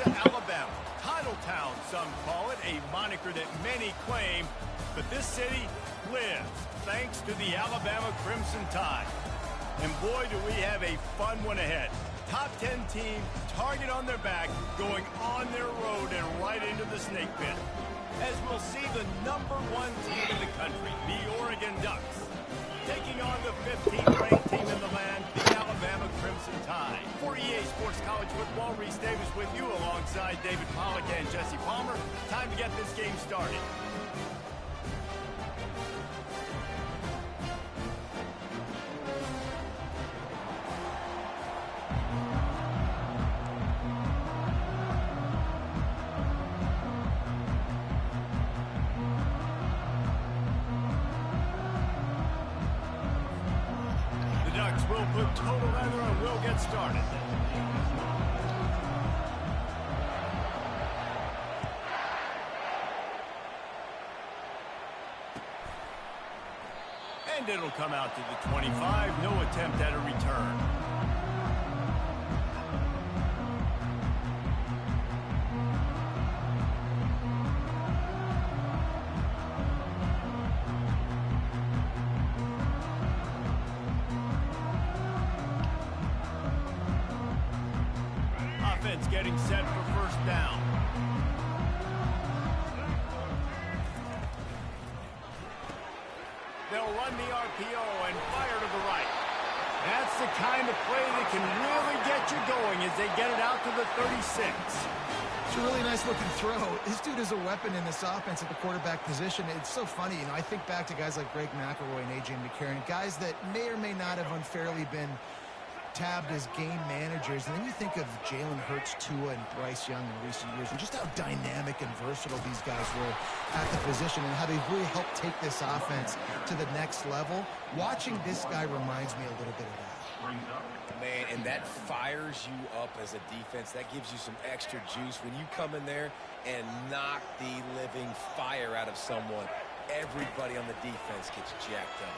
Alabama. Titletown, some call it, a moniker that many claim, but this city lives thanks to the Alabama Crimson Tide. And boy, do we have a fun one ahead. Top 10 team, target on their back, going on their road and right into the snake pit. As we'll see the #1 team in the country, the Oregon Ducks, taking on the 15th ranked team in the land, the Alabama Crimson Tide. For EA Sports College Football, Reese Davis with you alongside David Pollack and Jesse Palmer. Time to get this game started. We'll put total leather and we'll get started. And it'll come out to the 25. No attempt at a return. Getting set for first down. They'll run the RPO and fire to the right. That's the kind of play that can really get you going as they get it out to the 36. It's a really nice looking throw. This dude is a weapon in this offense at the quarterback position. It's so funny. You know, I think back to guys like Greg McElroy and A.J. McCarron, guys that may or may not have unfairly been tabbed as game managers, and then you think of Jalen Hurts, Tua, and Bryce Young in recent years, and just how dynamic and versatile these guys were at the position and how they've really helped take this offense to the next level. Watching this guy reminds me a little bit of that. Man, and that fires you up as a defense. That gives you some extra juice when you come in there and knock the living fire out of someone. Everybody on the defense gets jacked up.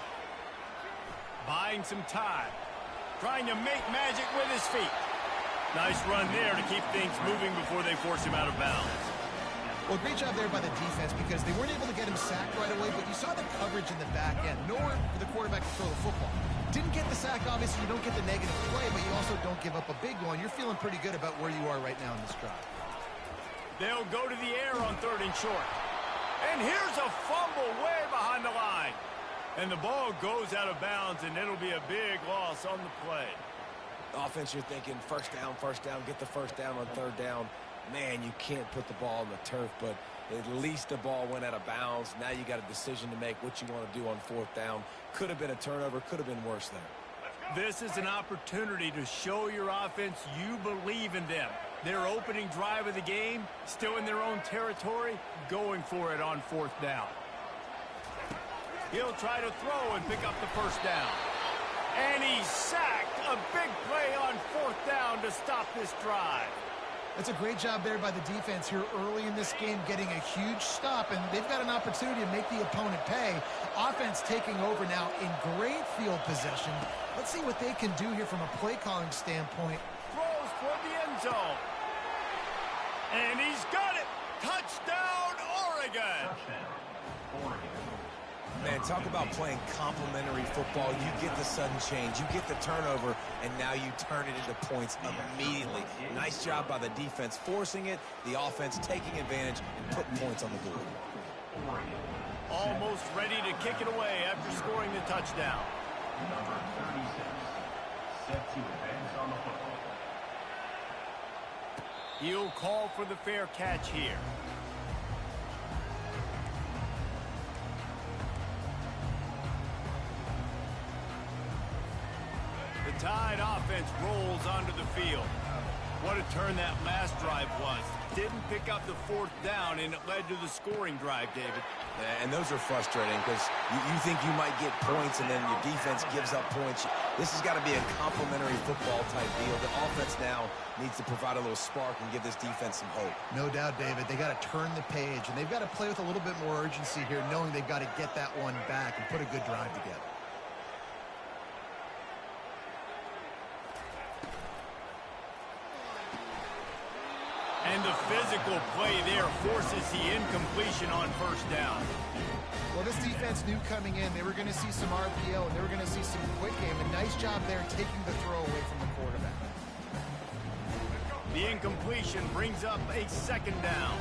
Buying some time. Trying to make magic with his feet. Nice run there to keep things moving before they force him out of bounds. Well, great job there by the defense because they weren't able to get him sacked right away, but you saw the coverage in the back end. Nowhere for the quarterback to throw the football. Didn't get the sack, obviously. You don't get the negative play, but you also don't give up a big one. You're feeling pretty good about where you are right now in this drive. They'll go to the air on 3rd and short. And here's a fumble way behind the line. And the ball goes out of bounds, and it'll be a big loss on the play. Offense, you're thinking first down, get the first down on 3rd down. Man, you can't put the ball on the turf, but at least the ball went out of bounds. Now you got a decision to make what you want to do on 4th down. Could have been a turnover, could have been worse there. This is an opportunity to show your offense you believe in them. Their opening drive of the game, still in their own territory, going for it on 4th down. He'll try to throw and pick up the first down. And he's sacked. A big play on 4th down to stop this drive. That's a great job there by the defense here early in this game, getting a huge stop, and they've got an opportunity to make the opponent pay. Offense taking over now in great field possession. Let's see what they can do here from a play calling standpoint. Throws toward the end zone. And he's got it. Touchdown, Oregon. Man, talk about playing complementary football. You get the sudden change, you get the turnover, and now you turn it into points immediately. Nice job by the defense forcing it, the offense taking advantage and putting points on the board. Almost ready to kick it away after scoring the touchdown. Number 36, set to advance on the football. He'll call for the fair catch here. The Tide offense rolls onto the field. What a turn that last drive was. Didn't pick up the 4th down, and it led to the scoring drive, David. And those are frustrating because you think you might get points, and then your defense gives up points. This has got to be a complementary football type deal. The offense now needs to provide a little spark and give this defense some hope. No doubt, David. They got to turn the page, and they've got to play with a little bit more urgency here, knowing they've got to get that one back and put a good drive together. And the physical play there forces the incompletion on first down. Well, this defense knew coming in they were going to see some RPO and they were going to see some quick game. A nice job there taking the throw away from the quarterback. The incompletion brings up a second down.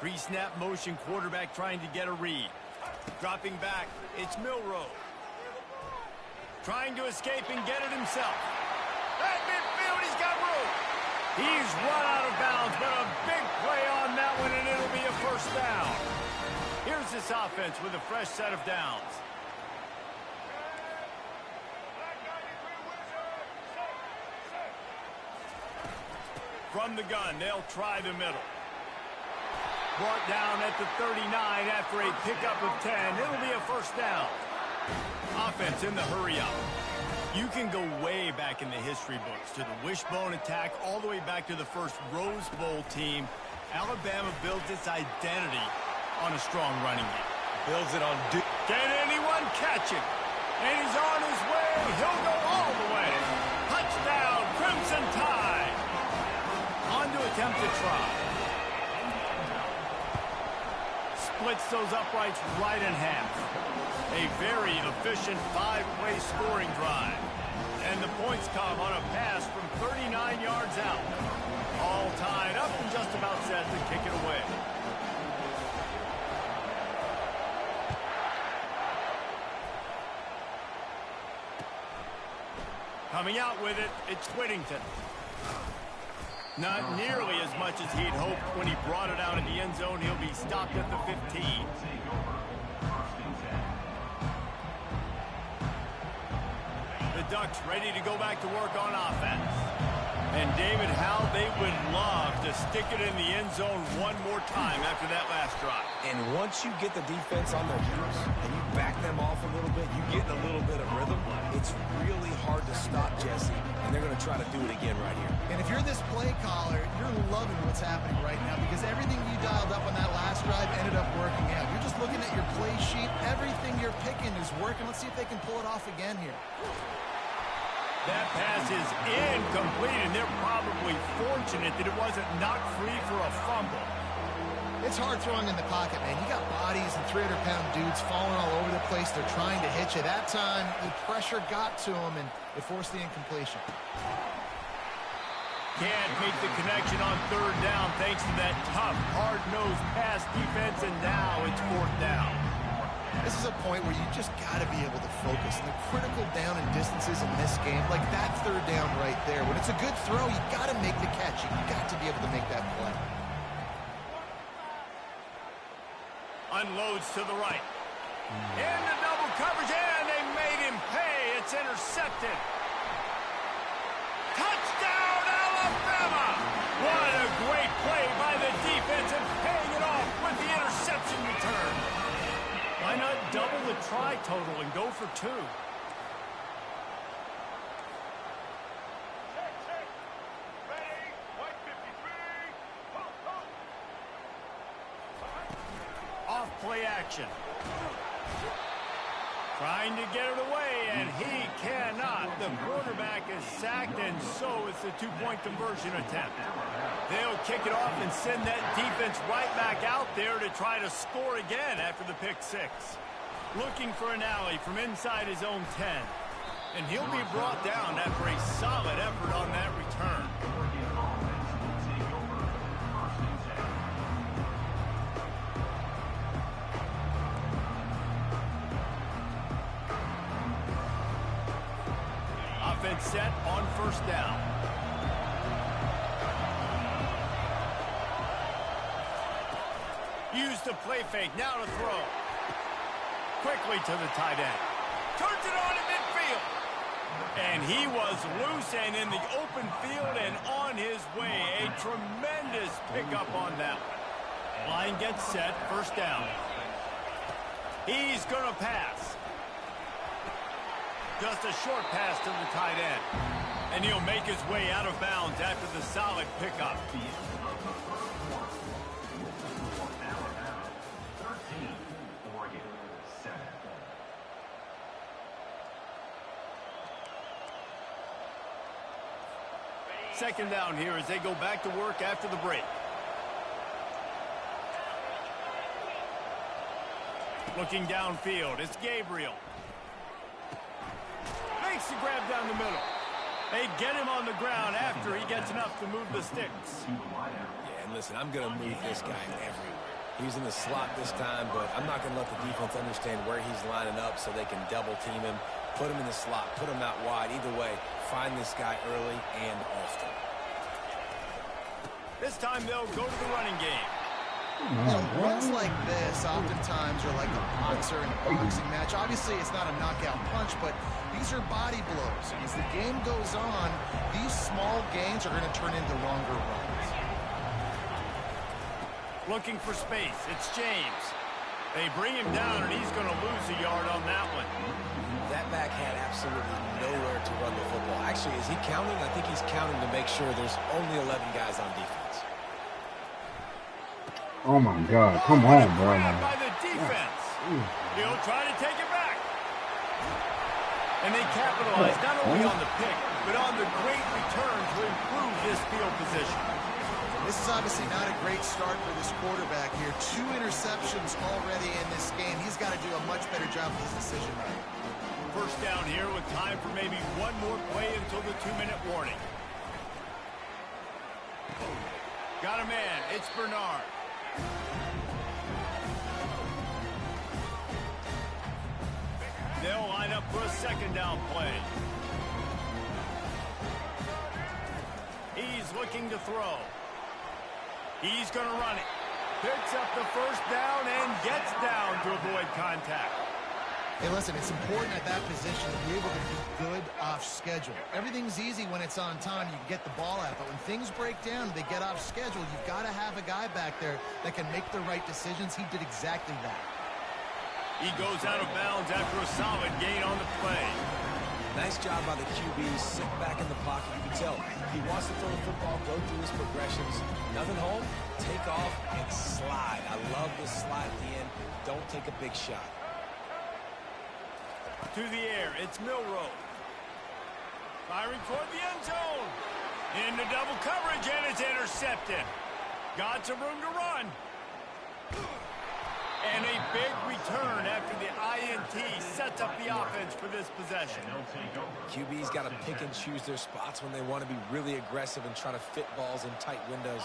Pre-snap motion quarterback trying to get a read. Dropping back, it's Milrow. Trying to escape and get it himself. At midfield, he's got room. He's run out of bounds, but a big play on that one, and it'll be a first down. Here's this offense with a fresh set of downs. From the gun, they'll try the middle. Brought down at the 39 after a pickup of 10. It'll be a first down. Offense in the hurry-up. You can go way back in the history books to the wishbone attack all the way back to the first Rose Bowl team. Alabama builds its identity on a strong running game. Builds it on Duke. Can anyone catch him? And he's on his way. He'll go all the way. Touchdown, Crimson Tide. On to attempt to try. Splits those uprights right in half. A very efficient 5-play scoring drive. And the points come on a pass from 39 yards out. All tied up and just about set to kick it away. Coming out with it, it's Whittington. Not nearly as much as he'd hoped when he brought it out in the end zone. He'll be stopped at the 15. The Ducks ready to go back to work on offense. And David, how they would love to stick it in the end zone one more time after that last drive. And once you get the defense on their heels and you back them off a little bit, you get a little bit of rhythm, it's really hard to stop Jesse. And they're going to try to do it again right here. And if you're this play caller, you're loving what's happening right now because everything you dialed up on that last drive ended up working out. You're just looking at your play sheet. Everything you're picking is working. Let's see if they can pull it off again here. That pass is incomplete, and they're probably fortunate that it wasn't knocked free for a fumble. It's hard throwing in the pocket, man. You got bodies and 300-pound dudes falling all over the place. They're trying to hit you. That time, the pressure got to them, and it forced the incompletion. Can't make the connection on third down thanks to that tough, hard-nosed pass defense, and now it's fourth down. This is a point where you just got to be able to focus. And the critical down and distances in this game, like that third down right there. When it's a good throw, you got to make the catch. You got to be able to make that play. Unloads to the right. Into double coverage, and they made him pay. It's intercepted. Touchdown, Alabama! What a great play by the defense and paying it off with the interception return. Why not double the try total and go for 2? Off play action. Trying to get it away, and he cannot. The quarterback is sacked, and so is the 2-point conversion attempt. They'll kick it off and send that defense right back out there to try to score again after the pick 6. Looking for an alley from inside his own 10. And he'll be brought down after a solid effort on that return. Offense set on first down. Use the play fake, now to throw. Quickly to the tight end. Turns it on in midfield. And he was loose and in the open field and on his way. A tremendous pickup on that one. Line gets set, first down. He's going to pass. Just a short pass to the tight end. And he'll make his way out of bounds after the solid pickup. second down here as they go back to work after the break. Looking downfield, it's Gabriel. Makes the grab down the middle. They get him on the ground after he gets enough to move the sticks. Yeah, and listen, I'm going to move this guy everywhere. He's in the slot this time, but I'm not going to let the defense understand where he's lining up so they can double team him, put him in the slot, put him out wide. Either way, find this guy early and often. This time they'll go to the running game. Runs like this oftentimes are like a boxer in a boxing match. Obviously, it's not a knockout punch, but these are body blows. As the game goes on, these small gains are going to turn into longer runs. Looking for space, it's James. They bring him down, and he's going to lose a yard on that one. That back had absolutely nowhere to run the football. Actually, is he counting? I think he's counting to make sure there's only 11 guys on defense. Oh my God! Come on, bro. By the defense. He'll try to take it back. And they capitalize not only on the pick, but on the great return to improve this field position. This is obviously not a great start for this quarterback here. 2 interceptions already in this game. He's got to do a much better job with his decision making. First down here with time for maybe one more play until the 2-minute warning. Got a man. It's Bernard. They'll line up for a second down play. He's looking to throw. He's going to run it. Picks up the first down and gets down to avoid contact. Hey, listen, it's important at that position to be able to be good off schedule. Everything's easy when it's on time. You can get the ball out. But when things break down, they get off schedule. You've got to have a guy back there that can make the right decisions. He did exactly that. He goes out of bounds after a solid gain on the play. Nice job by the QB. Sit back in the pocket. You can tell he wants to throw the football, go through his progressions. Nothing home, take off, and slide. I love this slide at the end. Don't take a big shot. To the air, it's Milroe. Firing toward the end zone. Into double coverage, and it's intercepted. Got some room to run. And a big return after the INT sets up the offense for this possession. QB's got to pick and choose their spots when they want to be really aggressive and try to fit balls in tight windows.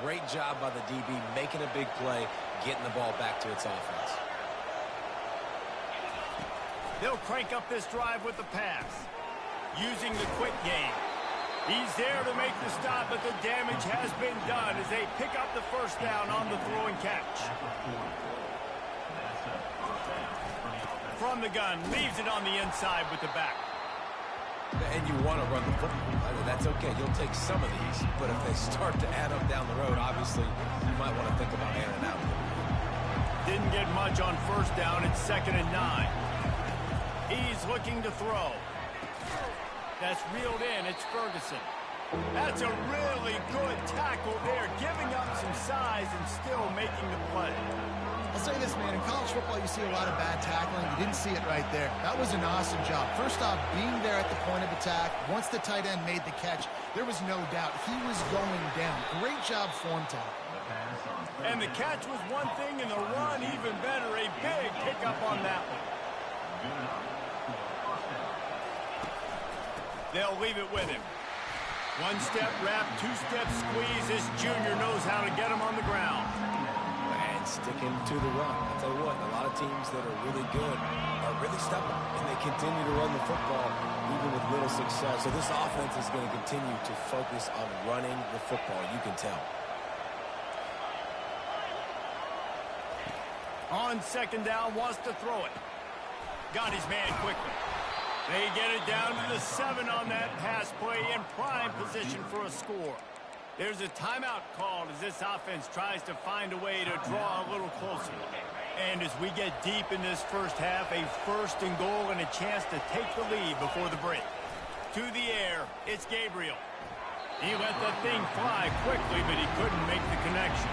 Great job by the DB making a big play, getting the ball back to its offense. They'll crank up this drive with the pass. Using the quick game. He's there to make the stop, but the damage has been done as they pick up the first down on the throw and catch. From the gun, leaves it on the inside with the back. And you want to run the football. That's okay. You'll take some of these, but if they start to add up down the road, obviously, you might want to think about airing out. Didn't get much on first down. It's 2nd and 9. He's looking to throw. That's reeled in. It's Ferguson. That's a really good tackle there, giving up some size and still making the play. I'll say this, man. In college football, you see a lot of bad tackling. You didn't see it right there. That was an awesome job. First off, being there at the point of attack. Once the tight end made the catch, there was no doubt he was going down. Great job form tackle. And the catch was one thing, and the run even better. A big pickup on that one. They'll leave it with him. One-step wrap, two-step squeeze. This junior knows how to get him on the ground. And sticking to the run. I'll tell you what, a lot of teams that are really good are really stubborn, and they continue to run the football even with little success. So this offense is going to continue to focus on running the football. You can tell. On second down, wants to throw it. Got his man quickly. They get it down to the 7 on that pass play in prime position for a score. There's a timeout called as this offense tries to find a way to draw a little closer. And as we get deep in this first half, a 1st and goal and a chance to take the lead before the break. To the air, it's Gabriel. He let that thing fly quickly, but he couldn't make the connection.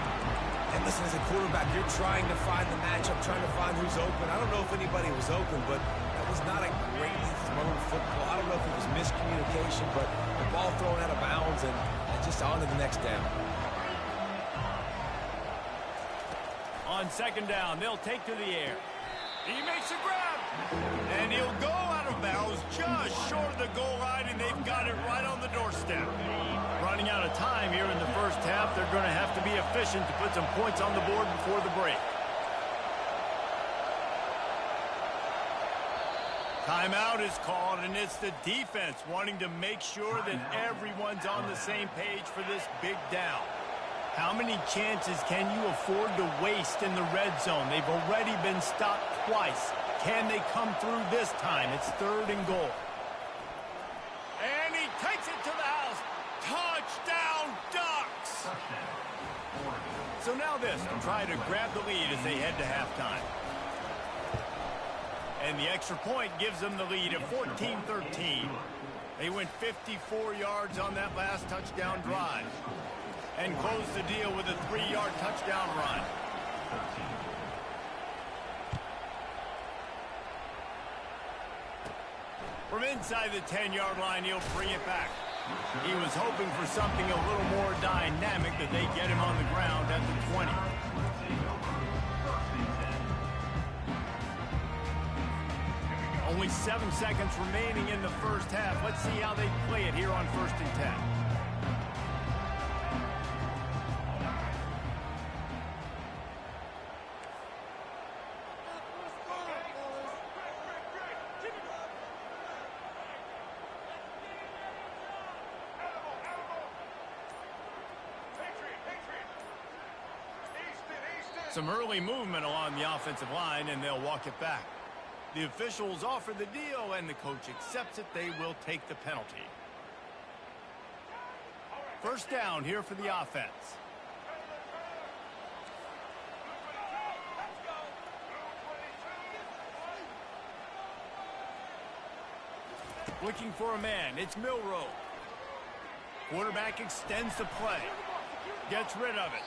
And listen, as a quarterback, you're trying to find the matchup, trying to find who's open. I don't know if anybody was open, but that was not a greatly thrown football. I don't know if it was miscommunication, but the ball thrown out of bounds and just on to the next down. On second down, they'll take to the air. He makes a grab, and he'll go out of bounds just short of the goal line, and they've got it right on the doorstep. Running out of time here in the first half, they're going to have to be efficient to put some points on the board before the break. Timeout is called, and it's the defense wanting to make sure that everyone's on the same page for this big down. How many chances can you afford to waste in the red zone? They've already been stopped twice. Can they come through this time? It's 3rd and goal. And he takes it to the house. Touchdown, Ducks! So now this, to try to grab the lead as they head to halftime. And the extra point gives them the lead at 14-13. They went 54 yards on that last touchdown drive and close the deal with a 3-yard touchdown run. From inside the 10-yard line, he'll bring it back. He was hoping for something a little more dynamic, that they get him on the ground at the 20. Only 7 seconds remaining in the first half. Let's see how they play it here on 1st and 10. Some early movement along the offensive line, and they'll walk it back. The officials offer the deal, and the coach accepts it. They will take the penalty. First down here for the offense. Looking for a man. It's Milroe. Quarterback extends the play. Gets rid of it.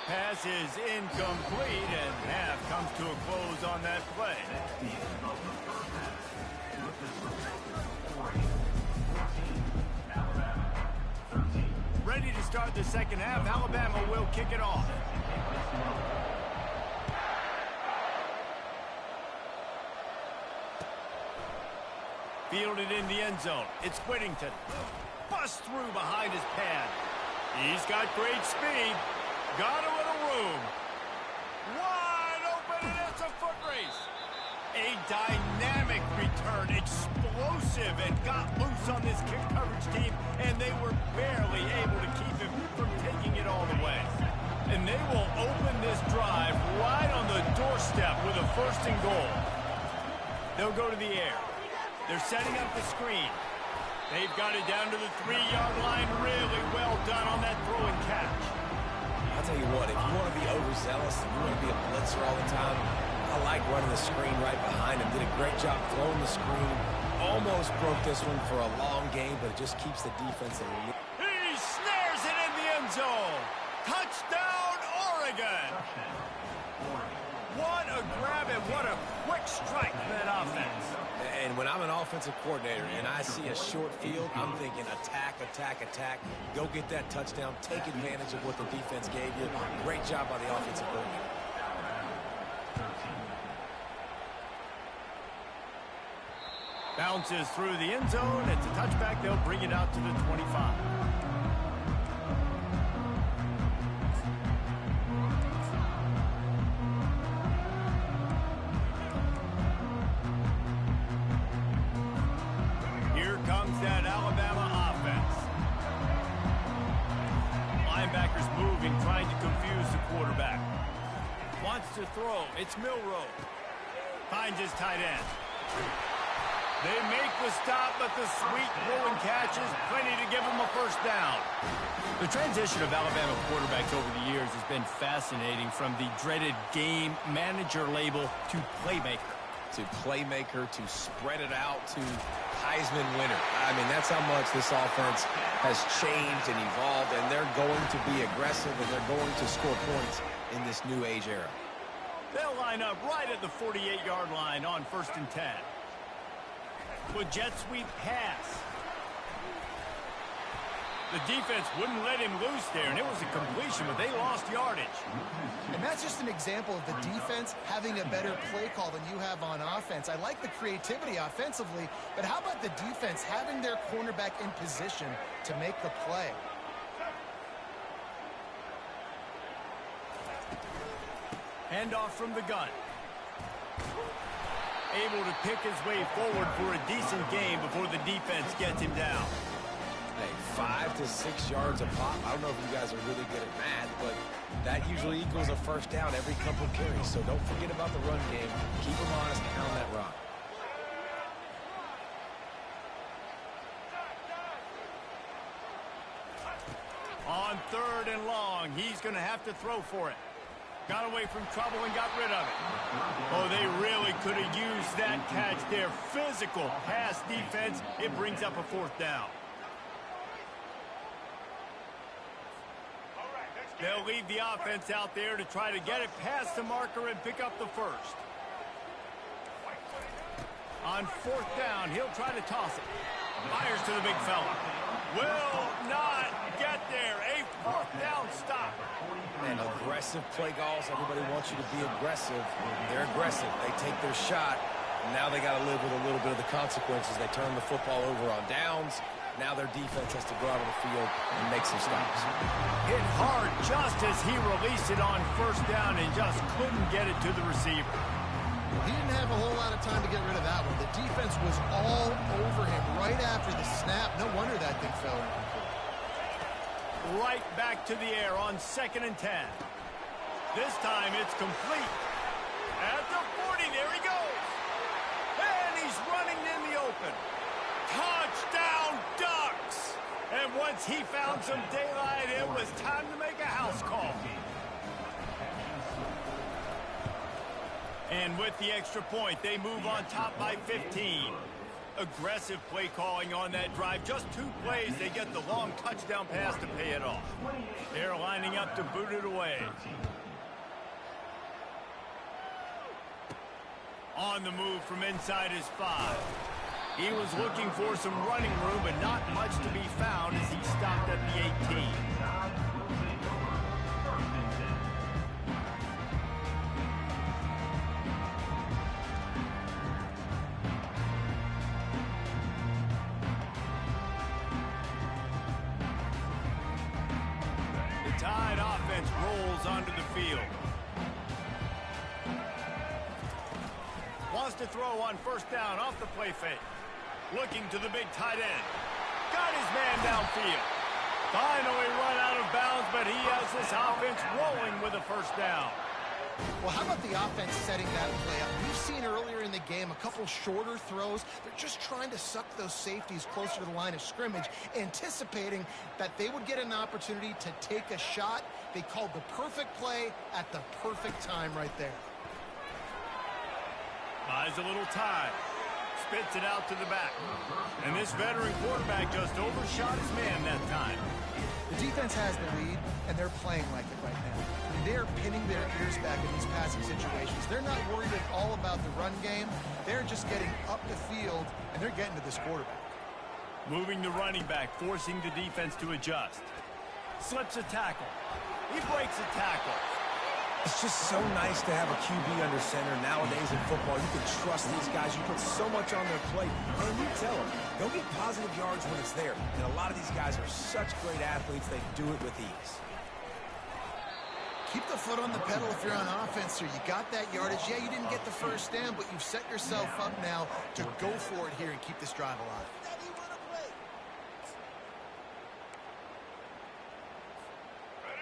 Pass is incomplete, and half comes to a close on that play. Ready to start the second half. Alabama will kick it off. Fielded in the end zone. It's Whittington. Busts through behind his pad. He's got great speed. Got a little room. Wide open, and it's a foot race. A dynamic return, explosive, and got loose on this kick coverage team, and they were barely able to keep him from taking it all the way. And they will open this drive right on the doorstep with a 1st and goal. They'll go to the air. They're setting up the screen. They've got it down to the 3-yard line. Really well done on that throw and catch. I'll tell you what, if you want to be overzealous and you want to be a blitzer all the time, I like running the screen right behind him. Did a great job throwing the screen. Almost broke this one for a long game, but it just keeps the defense in the lead. He snares it in the end zone. Touchdown, Oregon. What a grab and what a quick strike for that offense. And when I'm an offensive coordinator and I see a short field, I'm thinking attack, attack, attack. Go get that touchdown. Take advantage of what the defense gave you. Great job by the offensive coordinator. Bounces through the end zone. It's a touchback. They'll bring it out to the 25. Here comes that Alabama offense. Linebackers moving, trying to confuse the quarterback. Wants to throw. It's Milroe. Finds his tight end. They make the stop, but the sweet throwing catch is plenty to give them a first down. The transition of Alabama quarterbacks over the years has been fascinating, from the dreaded game manager label to playmaker. To playmaker, to spread it out, to Heisman winner. I mean, that's how much this offense has changed and evolved, and they're going to be aggressive, and they're going to score points in this new age era. They'll line up right at the 48-yard line on 1st and 10. With jet sweep pass. The defense wouldn't let him loose there, and it was a completion, but they lost yardage. And that's just an example of the defense having a better play call than you have on offense. I like the creativity offensively, but how about the defense having their cornerback in position to make the play? Handoff from the gun. Able to pick his way forward for a decent gain before the defense gets him down. Hey, 5 to 6 yards a pop. I don't know if you guys are really good at math, but that usually equals a first down every couple carries. So don't forget about the run game. Keep them honest, pound that rock. On 3rd and long, he's going to have to throw for it. Got away from trouble and got rid of it. Oh, they really could have used that catch there. Physical pass defense. It brings up a 4th down. They'll leave the offense out there to try to get it past the marker and pick up the 1st. On 4th down, he'll try to toss it. Fires to the big fella. Will not get there. A 4th down stop. And aggressive play calls. Everybody wants you to be aggressive. They're aggressive. They take their shot. And now they got to live with a little bit of the consequences. They turn the football over on downs. Now their defense has to go out on the field and make some stops. Hit hard just as he released it on 1st down and just couldn't get it to the receiver. He didn't have a whole lot of time to get rid of that one. The defense was all over him right after the snap. No wonder that thing fell incomplete. Right back to the air on 2nd and 10. This time it's complete. At the 40, there he goes. And he's running in the open. Touchdown Ducks! And once he found some daylight, it was time to make a house call. And with the extra point, they move on top by 15. Aggressive play calling on that drive. Just 2 plays, they get the long touchdown pass to pay it off. They're lining up to boot it away. On the move from inside his 5. He was looking for some running room, but not much to be found as he stopped at the 18. The Tide offense rolls onto the field. Wants to throw on 1st down off the play fake. Looking to the big tight end. Got his man downfield. Finally run out of bounds, but he has this offense rolling with a 1st down. Well, how about the offense setting that play up? We've seen earlier in the game a couple shorter throws. They're just trying to suck those safeties closer to the line of scrimmage, anticipating that they would get an opportunity to take a shot. They called the perfect play at the perfect time right there. Buys a little time. Spits it out to the back. And this veteran quarterback just overshot his man that time. The defense has the lead, and they're playing like it right now. I mean, they're pinning their ears back in these passing situations. They're not worried at all about the run game. They're just getting up the field, and they're getting to this quarterback. Moving the running back, forcing the defense to adjust. Slips a tackle. He breaks a tackle. It's just so nice to have a QB under center. Nowadays in football, you can trust these guys. You put so much on their plate. And you tell them, go get positive yards when it's there. And a lot of these guys are such great athletes, they do it with ease. Keep the foot on the pedal if you're on offense here. You got that yardage. Yeah, you didn't get the 1st down, but you've set yourself up now to go for it here and keep this drive alive.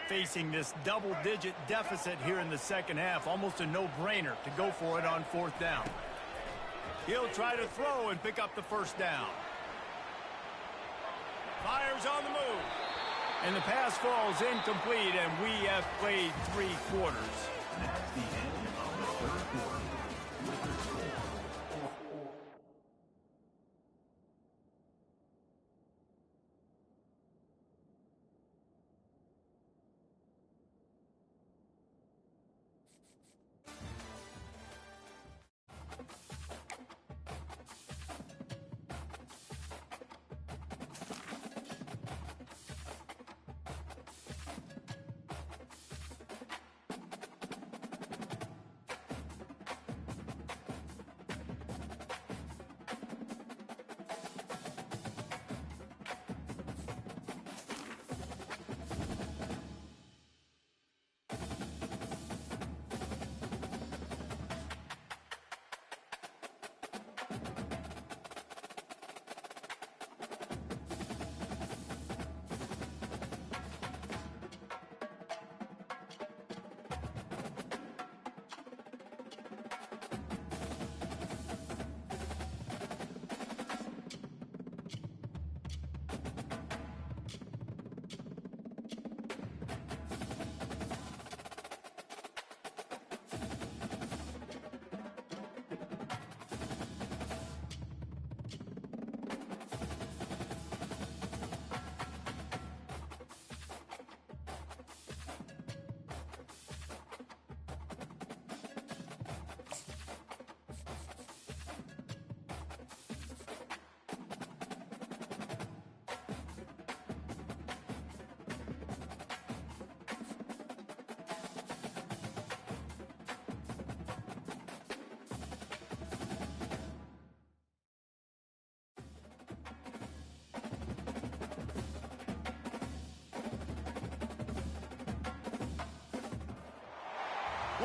Facing this double-digit deficit here in the 2nd half, almost a no-brainer to go for it on 4th down. He'll try to throw and pick up the 1st down. Fires on the move. And the pass falls incomplete, and we have played 3 quarters. That's the end of the 3rd quarter.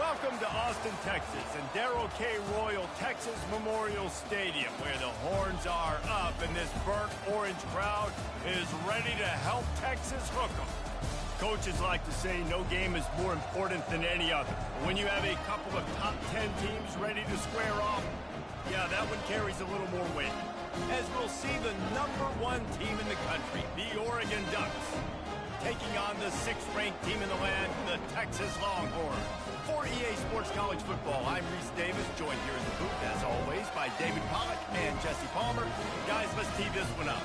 Welcome to Austin, Texas, and Darrell K. Royal Texas Memorial Stadium, where the horns are up and this burnt orange crowd is ready to help Texas hook 'em. Coaches like to say no game is more important than any other. When you have a couple of top 10 teams ready to square off, yeah, that one carries a little more weight. As we'll see the #1 team in the country, the Oregon Ducks, taking on the 6th-ranked team in the land, the Texas Longhorns. For EA Sports College Football, I'm Reese Davis, joined here in the booth, as always, by David Pollack and Jesse Palmer. Guys, let's tee this one up.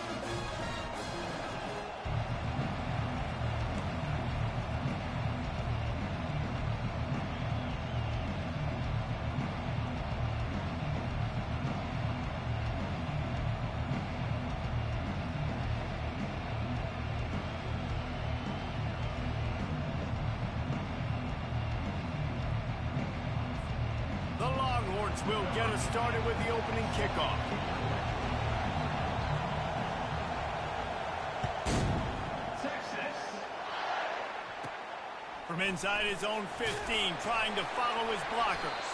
Will get us started with the opening kickoff. Texas. From inside his own 15, trying to follow his blockers.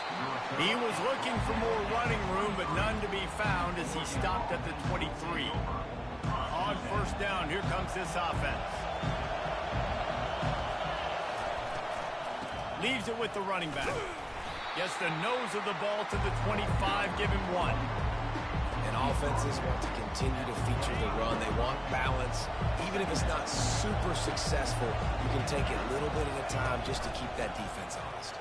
He was looking for more running room, but none to be found as he stopped at the 23. On first down, here comes this offense. Leaves it with the running back. Gets the nose of the ball to the 25, give him 1. And offenses want to continue to feature the run. They want balance. Even if it's not super successful, you can take it a little bit at a time just to keep that defense honest.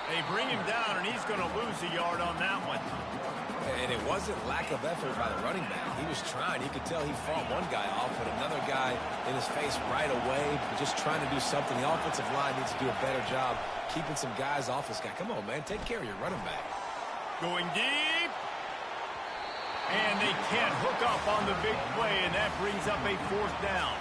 They bring him down, and he's going to lose a yard on that one. And it wasn't lack of effort by the running back. He was trying. You could tell he fought one guy off, but another guy in his face right away, just trying to do something. The offensive line needs to do a better job keeping some guys off this guy. Come on, man. Take care of your running back. Going deep. And they can't hook up on the big play, and that brings up a 4th down.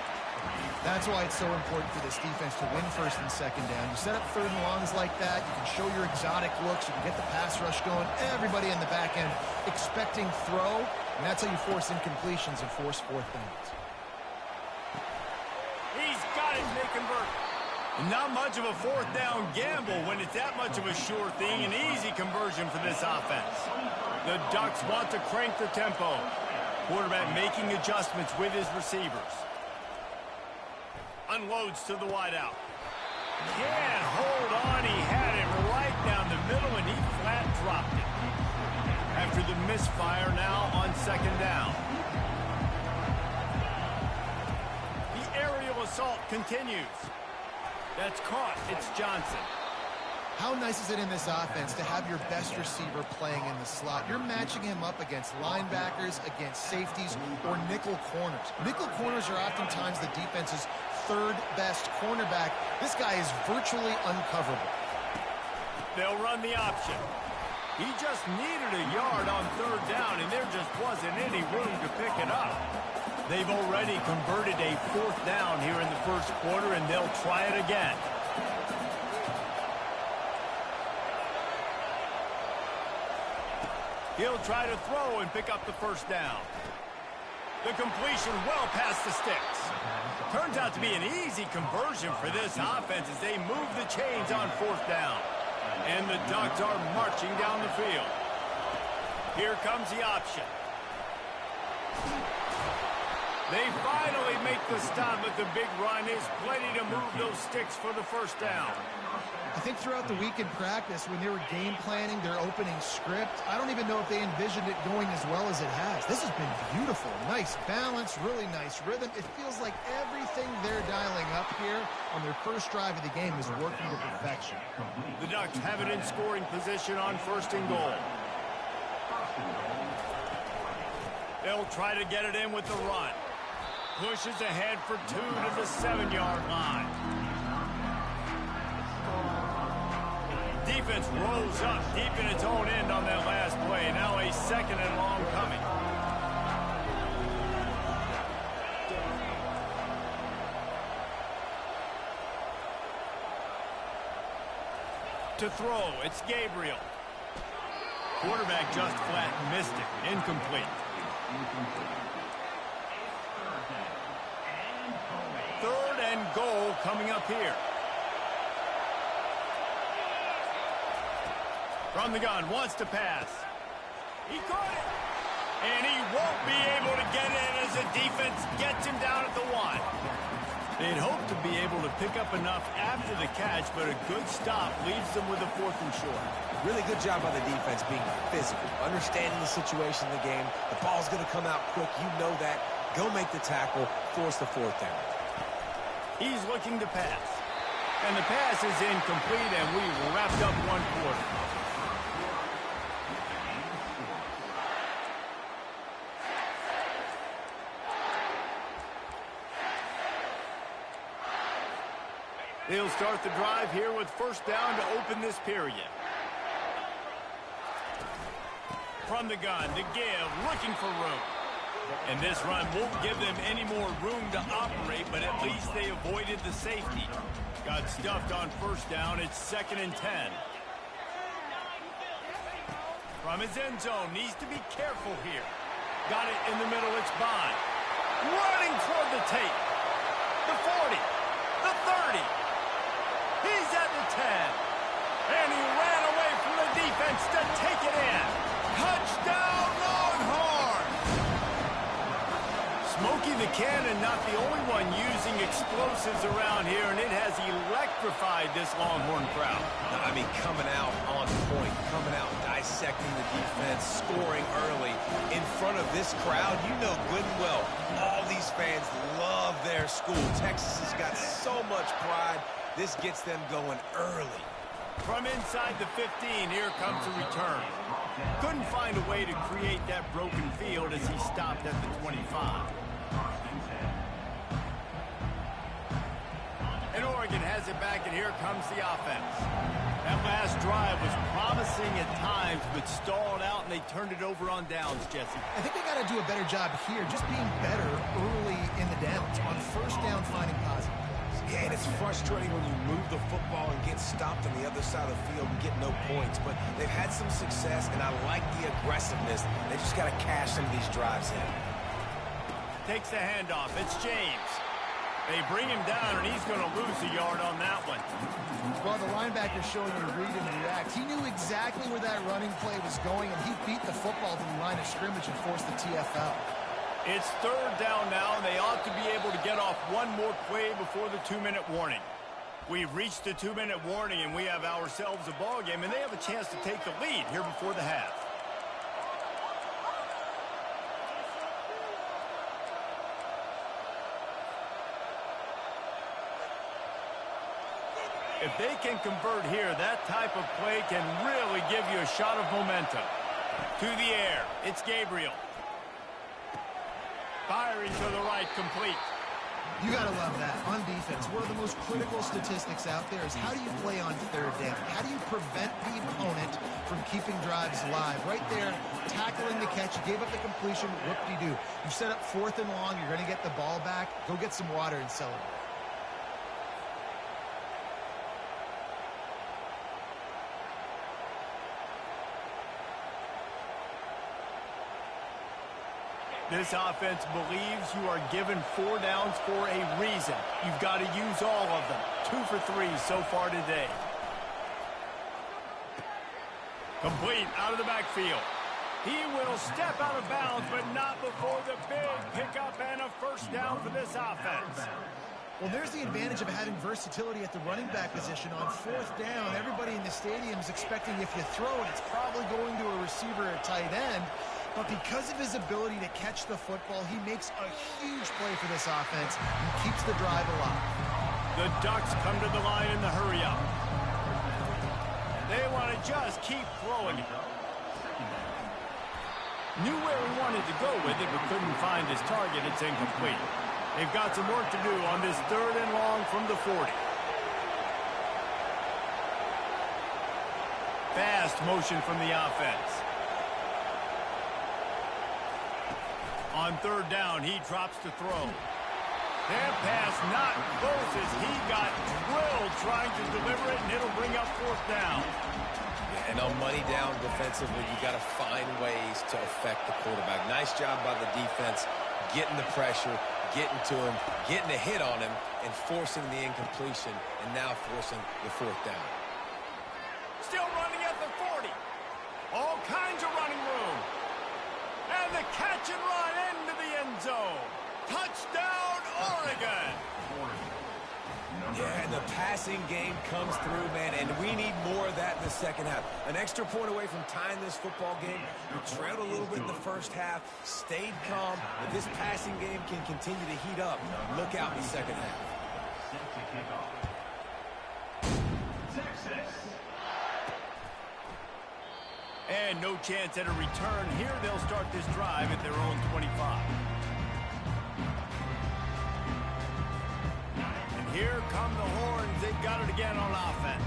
That's why it's so important for this defense to win 1st and 2nd down. You set up 3rd and longs like that. You can show your exotic looks. You can get the pass rush going. Everybody in the back end expecting throw, and that's how you force incompletions and force 4th downs. He's got it, they convert. Not much of a 4th down gamble when it's that much of a sure thing. An easy conversion for this offense. The Ducks want to crank the tempo. Quarterback making adjustments with his receivers. Unloads to the wideout. Can't hold on. He had it right down the middle, and he flat dropped it. After the misfire, now on 2nd down. The aerial assault continues. That's caught. It's Johnson. How nice is it in this offense to have your best receiver playing in the slot? You're matching him up against linebackers, against safeties, or nickel corners. Nickel corners are oftentimes the defense's 3rd best cornerback. This guy is virtually uncoverable. They'll run the option. He just needed a yard on 3rd down, and there just wasn't any room to pick it up. They've already converted a 4th down here in the 1st quarter, and they'll try it again. He'll try to throw and pick up the 1st down. The completion well past the sticks. Turns out to be an easy conversion for this offense as they move the chains on 4th down. And the Ducks are marching down the field. Here comes the option. They finally make the stop, but the big run is plenty to move those sticks for the 1st down. I think throughout the week in practice, when they were game planning their opening script, I don't even know if they envisioned it going as well as it has. This has been beautiful. Nice balance, really nice rhythm. It feels like everything they're dialing up here on their 1st drive of the game is working to perfection. The Ducks have it in scoring position on 1st and goal. They'll try to get it in with the run. Pushes ahead for 2 to the 7-yard line. Defense rolls up deep in its own end on that last play. Now a 2nd and long coming. To throw, it's Gabriel. Quarterback just flat missed it. Incomplete. 3rd and goal coming up here. From the gun, wants to pass. He caught it. And he won't be able to get in as the defense gets him down at the 1. They'd hope to be able to pick up enough after the catch, but a good stop leaves them with a 4th and short. Really good job by the defense being physical, understanding the situation in the game. The ball's going to come out quick. You know that. Go make the tackle, force the 4th down. He's looking to pass. And the pass is incomplete, and we've wrapped up 1 quarter. They'll start the drive here with 1st down to open this period. From the gun to give, looking for room. And this run won't give them any more room to operate, but at least they avoided the safety. Got stuffed on 1st down. It's 2nd and 10. From his end zone, needs to be careful here. Got it in the middle, it's Bond. Running toward the tape. The 40, the 30. He's at the 10. And he ran away from the defense to take it in. Touchdown, Longhorns! Smokey the Cannon, not the only one using explosives around here, and it has electrified this Longhorn crowd. I mean, coming out on point, coming out dissecting the defense, scoring early in front of this crowd. You know good and well, all these fans love their school. Texas has got so much pride. This gets them going early. From inside the 15, here comes a return. Couldn't find a way to create that broken field as he stopped at the 25. And Oregon has it back, and here comes the offense. That last drive was promising at times, but stalled out, and they turned it over on downs, Jesse. I think they got to do a better job here, just being better early in the downs. On 1st down, finding positive. Yeah, and it's frustrating when you move the football and get stopped on the other side of the field and get no points. But they've had some success, and I like the aggressiveness. They just got to cash some of these drives in. Takes the handoff. It's James. They bring him down, and he's going to lose a yard on that one. Well, the linebacker's showing you read and react. He knew exactly where that running play was going, and he beat the football to the line of scrimmage and forced the TFL. It's 3rd down now, and they ought to be able to get off one more play before the 2-minute warning. We've reached the 2-minute warning, and we have ourselves a ball game, and they have a chance to take the lead here before the half. If they can convert here, that type of play can really give you a shot of momentum. To the air, it's Gabriel. Firing to the right, complete. You got to love that. On defense, one of the most critical statistics out there is how do you play on 3rd down? How do you prevent the opponent from keeping drives alive? Right there, tackling the catch. You gave up the completion. Whoop-de-doo. You set up 4th and long. You're going to get the ball back. Go get some water and celebrate. This offense believes you are given 4 downs for a reason. You've got to use all of them. 2 for 3 so far today. Complete out of the backfield. He will step out of bounds, but not before the big pickup and a 1st down for this offense. Well, there's the advantage of having versatility at the running back position. On 4th down, everybody in the stadium is expecting if you throw it, it's probably going to a receiver or tight end. But because of his ability to catch the football, he makes a huge play for this offense and keeps the drive alive. The Ducks come to the line in the hurry-up. They want to just keep throwing it. Knew where he wanted to go with it, but couldn't find his target. It's incomplete. They've got some work to do on this 3rd and long from the 40. Fast motion from the offense. On 3rd down, he drops to throw. That pass not close as he got drilled trying to deliver it, and it'll bring up 4th down. And on money down defensively, you got to find ways to affect the quarterback. Nice job by the defense, getting the pressure, getting to him, getting a hit on him, and forcing the incompletion, and now forcing the 4th down. Still running at the 40. catch and run into the end zone. Touchdown, Oregon. Yeah, and the passing game comes through, man, and we need more of that in the second half. An extra point away from tying this football game. We trailed a little bit in the first half, stayed calm. If this passing game can continue to heat up, look out in the second half. Set to kick off. Texas. And no chance at a return here. They'll start this drive at their own 25. Here come the horns. They've got it again on offense.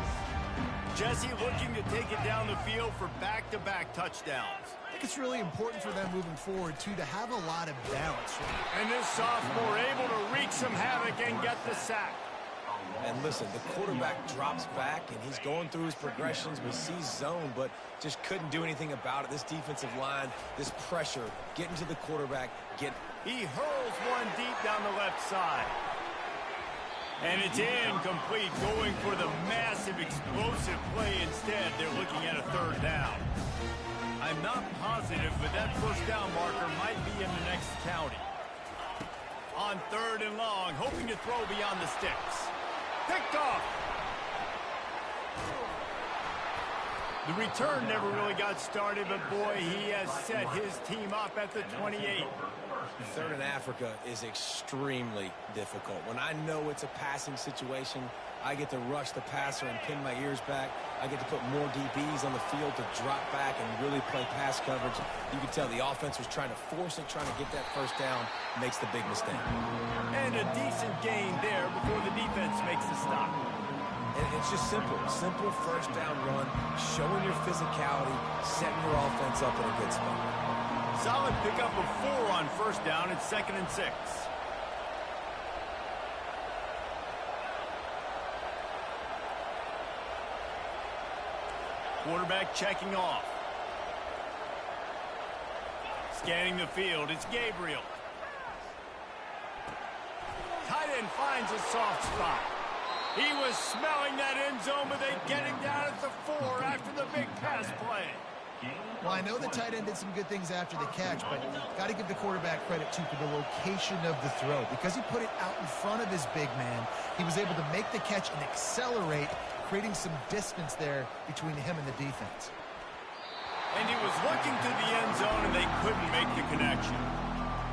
Jesse looking to take it down the field for back-to-back touchdowns. I think it's really important for them moving forward, too, to have a lot of balance. And this sophomore able to wreak some havoc and get the sack. And listen, the quarterback drops back, and he's going through his progressions. We see zone, but just couldn't do anything about it. This defensive line, this pressure, getting to the quarterback. He hurls one deep down the left side. And it's incomplete, going for the massive explosive play instead. They're looking at a third down. I'm not positive, but that first down marker might be in the next county. On third and long, hoping to throw beyond the sticks. Picked off. The return never really got started, but boy, he has set his team up at the 28. Third in Africa is extremely difficult. When I know it's a passing situation, I get to rush the passer and pin my ears back. I get to put more DBs on the field to drop back and really play pass coverage. You can tell the offense was trying to force it, trying to get that first down, makes the big mistake. And a decent gain there before the defense makes the stop. And it's just simple first down run, showing your physicality, setting your offense up in a good spot. Solid pickup of 4 on first down. It's 2nd and 6. Quarterback checking off. Scanning the field. It's Gabriel. Tight end finds a soft spot. He was smelling that end zone, but they get him down at the 4 after the big pass play. Well, I know the tight end did some good things after the catch, but got to give the quarterback credit, too, for the location of the throw. Because he put it out in front of his big man, he was able to make the catch and accelerate, creating some distance there between him and the defense. And he was looking to the end zone, and they couldn't make the connection.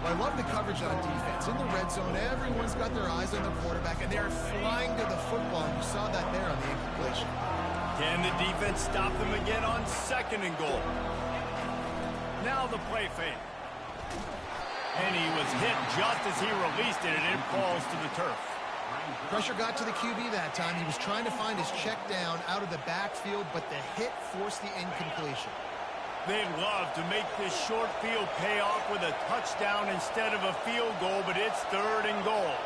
Well, I love the coverage on defense. In the red zone, everyone's got their eyes on the quarterback, and they're flying to the football, and you saw that there on the incompletion. Can the defense stop them again on 2nd and goal? Now the play fake. And he was hit just as he released it, and it falls to the turf. Pressure got to the QB that time. He was trying to find his check down out of the backfield, but the hit forced the incompletion. They'd love to make this short field pay off with a touchdown instead of a field goal, but it's 3rd and goal.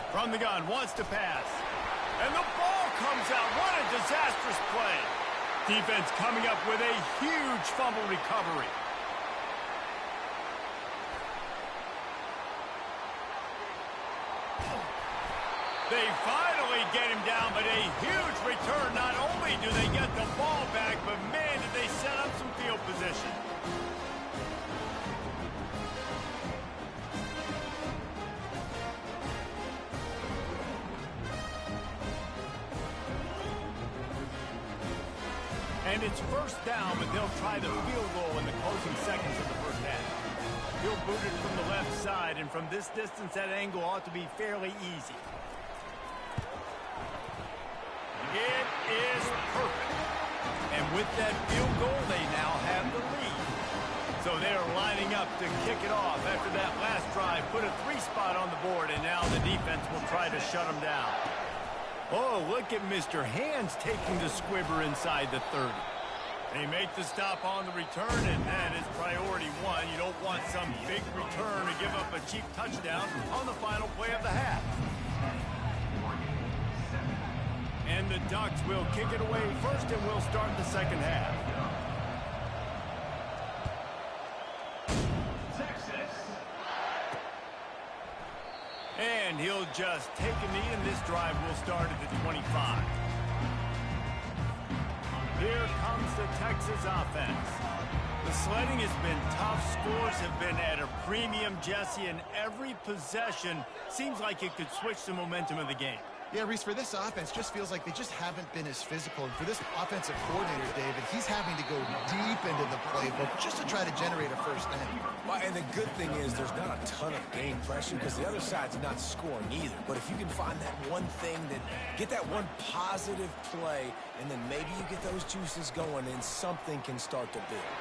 From the gun, wants to pass. And the ball comes out. What a disastrous play. Defense coming up with a huge fumble recovery. They finally get him down, but a huge return. Not only do they get the ball back, but man, did they set up some field position. And it's first down, but they'll try the field goal in the closing seconds of the first half. He'll boot it from the left side, and from this distance, that angle ought to be fairly easy. It is perfect. And with that field goal, they now have the lead. So they're lining up to kick it off after that last drive. Put a 3 spot on the board, and now the defense will try to shut them down. Oh, look at Mr. Hands taking the squibber inside the 30. They make the stop on the return, and that is priority 1. You don't want some big return to give up a cheap touchdown on the final play of the half. And the Ducks will kick it away first, and we'll start the second half. Texas. And he'll just take a knee, and this drive will start at the 25. Here comes the Texas offense. The sledding has been tough. Scores have been at a premium, Jesse, and every possession seems like it could switch the momentum of the game. Yeah, Reese, for this offense, just feels like they just haven't been as physical. And for this offensive coordinator, David, he's having to go deep into the playbook just to try to generate a first down. Well, and the good thing is there's not a ton of game pressure because the other side's not scoring either. But if you can find that one thing, get that one positive play, and then maybe you get those juices going and something can start to build.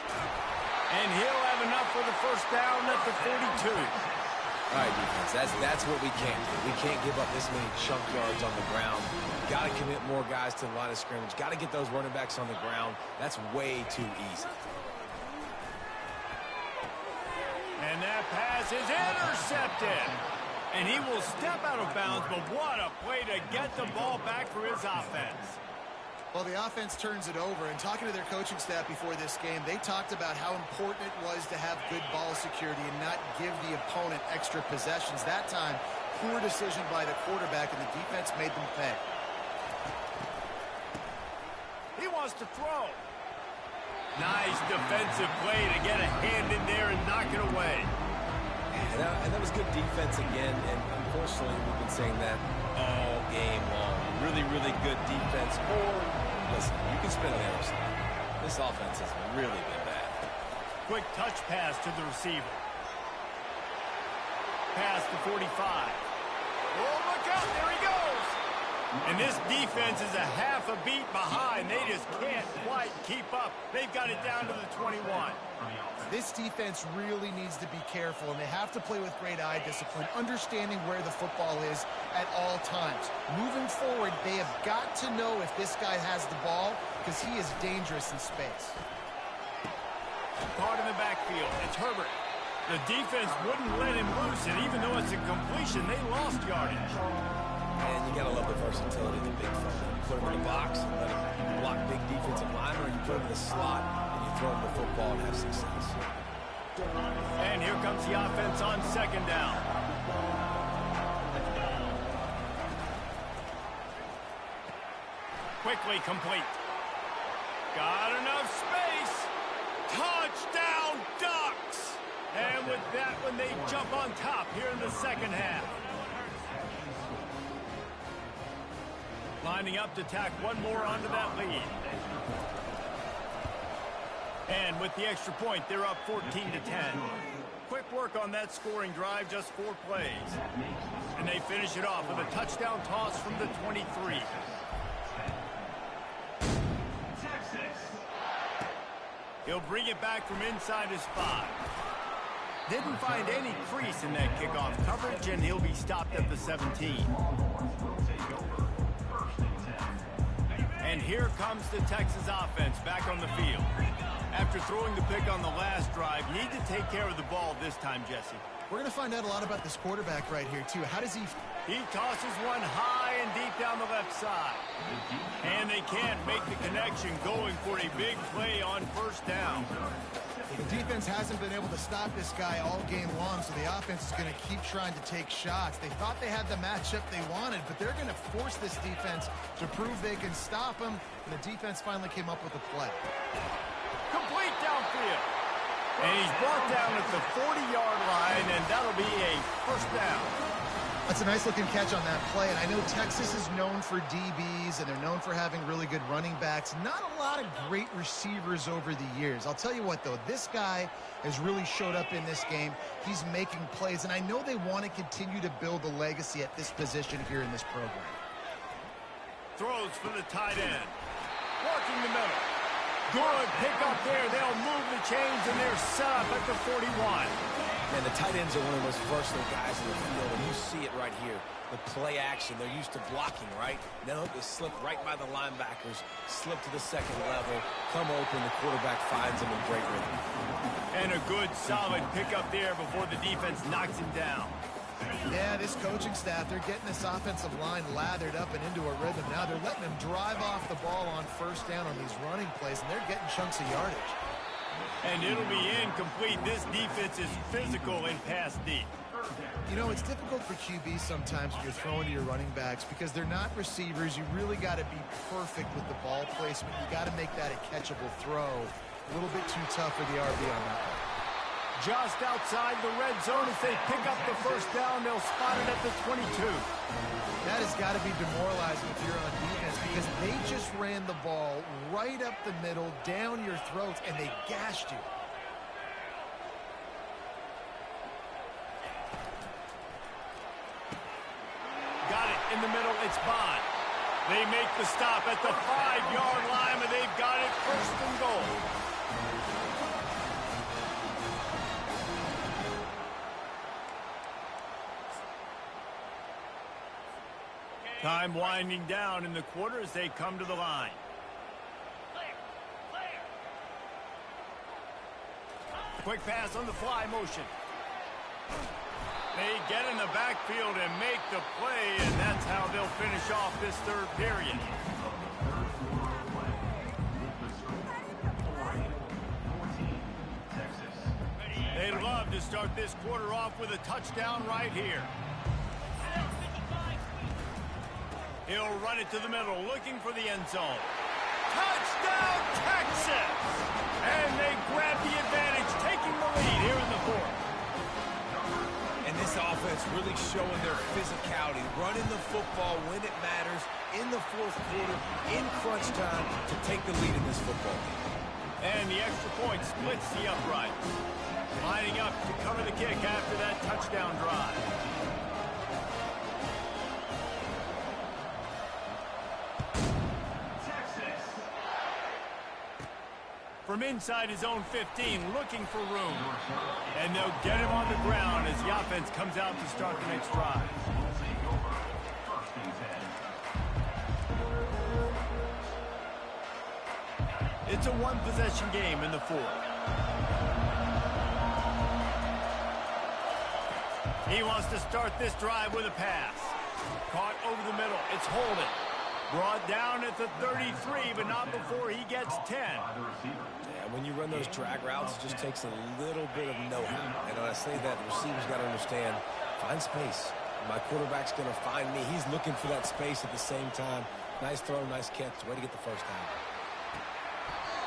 And he'll have enough for the first down at the 42. All right, defense, that's what we can't do. We can't give up this many chunk yards on the ground. Got to commit more guys to the line of scrimmage. Got to get those running backs on the ground. That's way too easy. And that pass is intercepted. And he will step out of bounds, but what a play to get the ball back for his offense. Well, the offense turns it over, and talking to their coaching staff before this game, they talked about how important it was to have good ball security and not give the opponent extra possessions. That time, poor decision by the quarterback, and the defense made them pay. He wants to throw. Nice defensive play to get a hand in there and knock it away. And that was good defense again, and unfortunately, we've been saying that all game long. Really, really good defense. Or, listen, you can spin on the other side. This offense has really been bad. Quick touch pass to the receiver. Pass to 45. Oh, look out, there he goes. And this defense is a half a beat behind. They just can't quite keep up. They've got it down to the 21. This defense really needs to be careful, and they have to play with great eye discipline, understanding where the football is at all times. Moving forward, they have got to know if this guy has the ball, because he is dangerous in space. Caught in the backfield. It's Herbert. The defense wouldn't let him loose, and even though it's a completion, they lost yardage. And you gotta love the versatility of the big fella. You put him in the box and let him block big defensive linemen, or you put him in the slot and you throw him the football and have success. And here comes the offense on second down. Quickly complete. Got enough space. Touchdown Ducks! And with that one, they jump on top here in the second half. Lining up to tack one more onto that lead. And with the extra point, they're up 14-10. Quick work on that scoring drive, just 4 plays. And they finish it off with a touchdown toss from the 23. He'll bring it back from inside his 5. Didn't find any crease in that kickoff coverage, and he'll be stopped at the 17. And here comes the Texas offense back on the field. After throwing the pick on the last drive, you need to take care of the ball this time, Jesse. We're going to find out a lot about this quarterback right here, too. How does he... He tosses one high and deep down the left side. And they can't make the connection, going for a big play on first down. The defense hasn't been able to stop this guy all game long, so the offense is going to keep trying to take shots. They thought they had the matchup they wanted, but they're going to force this defense to prove they can stop him, and the defense finally came up with a play. Complete downfield. And he's brought down at the 40-yard line, and that'll be a first down. That's a nice-looking catch on that play, and I know Texas is known for DBs, and they're known for having really good running backs. Not a lot of great receivers over the years. I'll tell you what, though, this guy has really showed up in this game. He's making plays, and I know they want to continue to build a legacy at this position here in this program. Throws for the tight end. Working the middle. Good pick up there. They'll move the chains, and they're set up at the 41. And the tight ends are one of the most versatile guys in the field, and you see it right here. The play action, they're used to blocking, right? Now they slip right by the linebackers, slip to the second level, come open, the quarterback finds them in great rhythm. And a good, solid pick up there before the defense knocks him down. Yeah, this coaching staff, they're getting this offensive line lathered up and into a rhythm. Now they're letting them drive off the ball on first down on these running plays, and they're getting chunks of yardage. And it'll be incomplete. This defense is physical and pass deep. You know, it's difficult for QBs sometimes when you're throwing to your running backs because they're not receivers. You really got to be perfect with the ball placement. You got to make that a catchable throw. A little bit too tough for the RB on that one. Just outside the red zone as they pick up the first down. They'll spot it at the 22. That has got to be demoralizing if you're on defense because they just ran the ball right up the middle, down your throats, and they gashed you. Got it in the middle. It's Bond. They make the stop at the 5-yard line, and they've got it first and goal. Time winding down in the quarter as they come to the line. Quick pass on the fly motion. They get in the backfield and make the play, and that's how they'll finish off this third period. They'd love to start this quarter off with a touchdown right here. He'll run it to the middle, looking for the end zone. Touchdown, Texas! And they grab the advantage, taking the lead here in the fourth. And this offense really showing their physicality, running the football when it matters, in the fourth quarter, in crunch time, to take the lead in this football game. And the extra point splits the uprights. Lining up to cover the kick after that touchdown drive. From inside his own 15, looking for room. And they'll get him on the ground as the offense comes out to start the next drive. It's a one-possession game in the fourth. He wants to start this drive with a pass. Caught over the middle. It's Holden. Brought down at the 33, but not before he gets 10. Yeah, when you run those drag routes, it just takes a little bit of know-how. And when I say that, the receiver's got to understand, find space. My quarterback's going to find me. He's looking for that space at the same time. Nice throw, nice catch. Way to get the first down.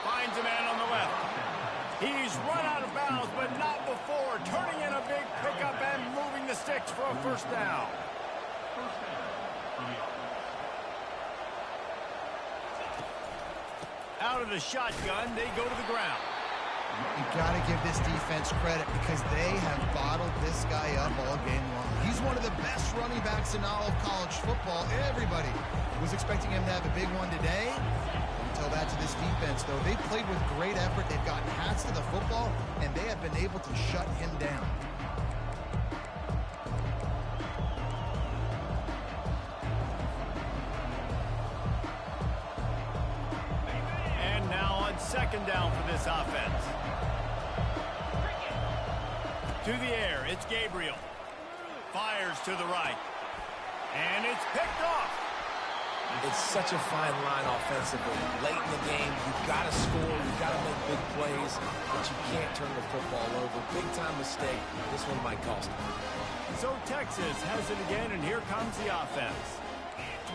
Finds a man on the left. He's run out of bounds, but not before. Turning in a big pickup and moving the sticks for a first down. Out of the shotgun, they go to the ground. You got to give this defense credit because they have bottled this guy up all game long. He's one of the best running backs in all of college football. Everybody was expecting him to have a big one today. Tell that to this defense, though. They played with great effort. They've gotten hats to the football, and they have been able to shut him down. And now on second down for this offense. To the air, it's Gabriel. Fires to the right. And it's picked off. It's such a fine line offensively. Late in the game, you've got to score, you've got to make big plays, but you can't turn the football over. Big-time mistake. This one might cost them. So Texas has it again, and here comes the offense.